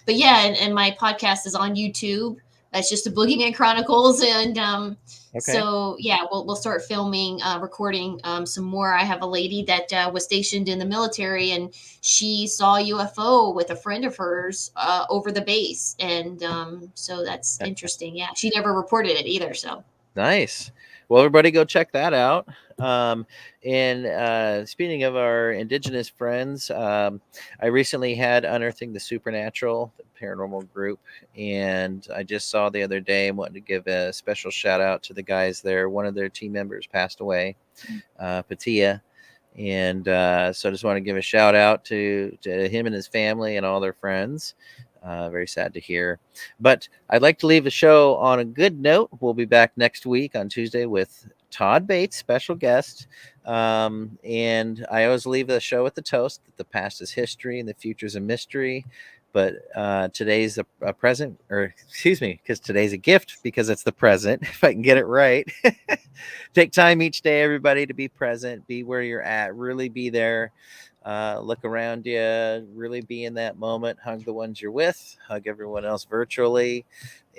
yeah, and my podcast is on YouTube. That's just the Boogyman Chronicles, and Okay. so yeah, we'll start filming, recording some more. I have a lady that was stationed in the military, and she saw a UFO with a friend of hers over the base, and so that's interesting. Yeah, she never reported it either. So Nice. Well, everybody go check that out. And speaking of our indigenous friends, I recently had Unearthing the Supernatural, the paranormal group, and I just saw the other day and wanted to give a special shout out to the guys there. One of their team members passed away, Patia. And so I just want to give a shout out to him and his family and all their friends. Very sad to hear. But I'd like to leave the show on a good note. We'll be back next week on Tuesday with Todd Bates, special guest. And I always leave the show with the toast that the past is history and the future is a mystery. But today's a present, or excuse me, because today's a gift because it's the present, if I can get it right. Take time each day, everybody, to be present, be where you're at, really be there. Look around you, really be in that moment, hug the ones you're with, hug everyone else virtually.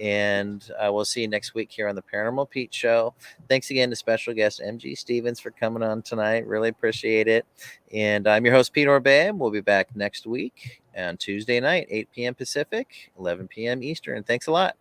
And we'll see you next week here on the Paranormal Pete Show. Thanks again to special guest MG Stevens for coming on tonight. Really appreciate it. And I'm your host, Pete Orbea. We'll be back next week on Tuesday night, 8 p.m. Pacific, 11 p.m. Eastern. Thanks a lot.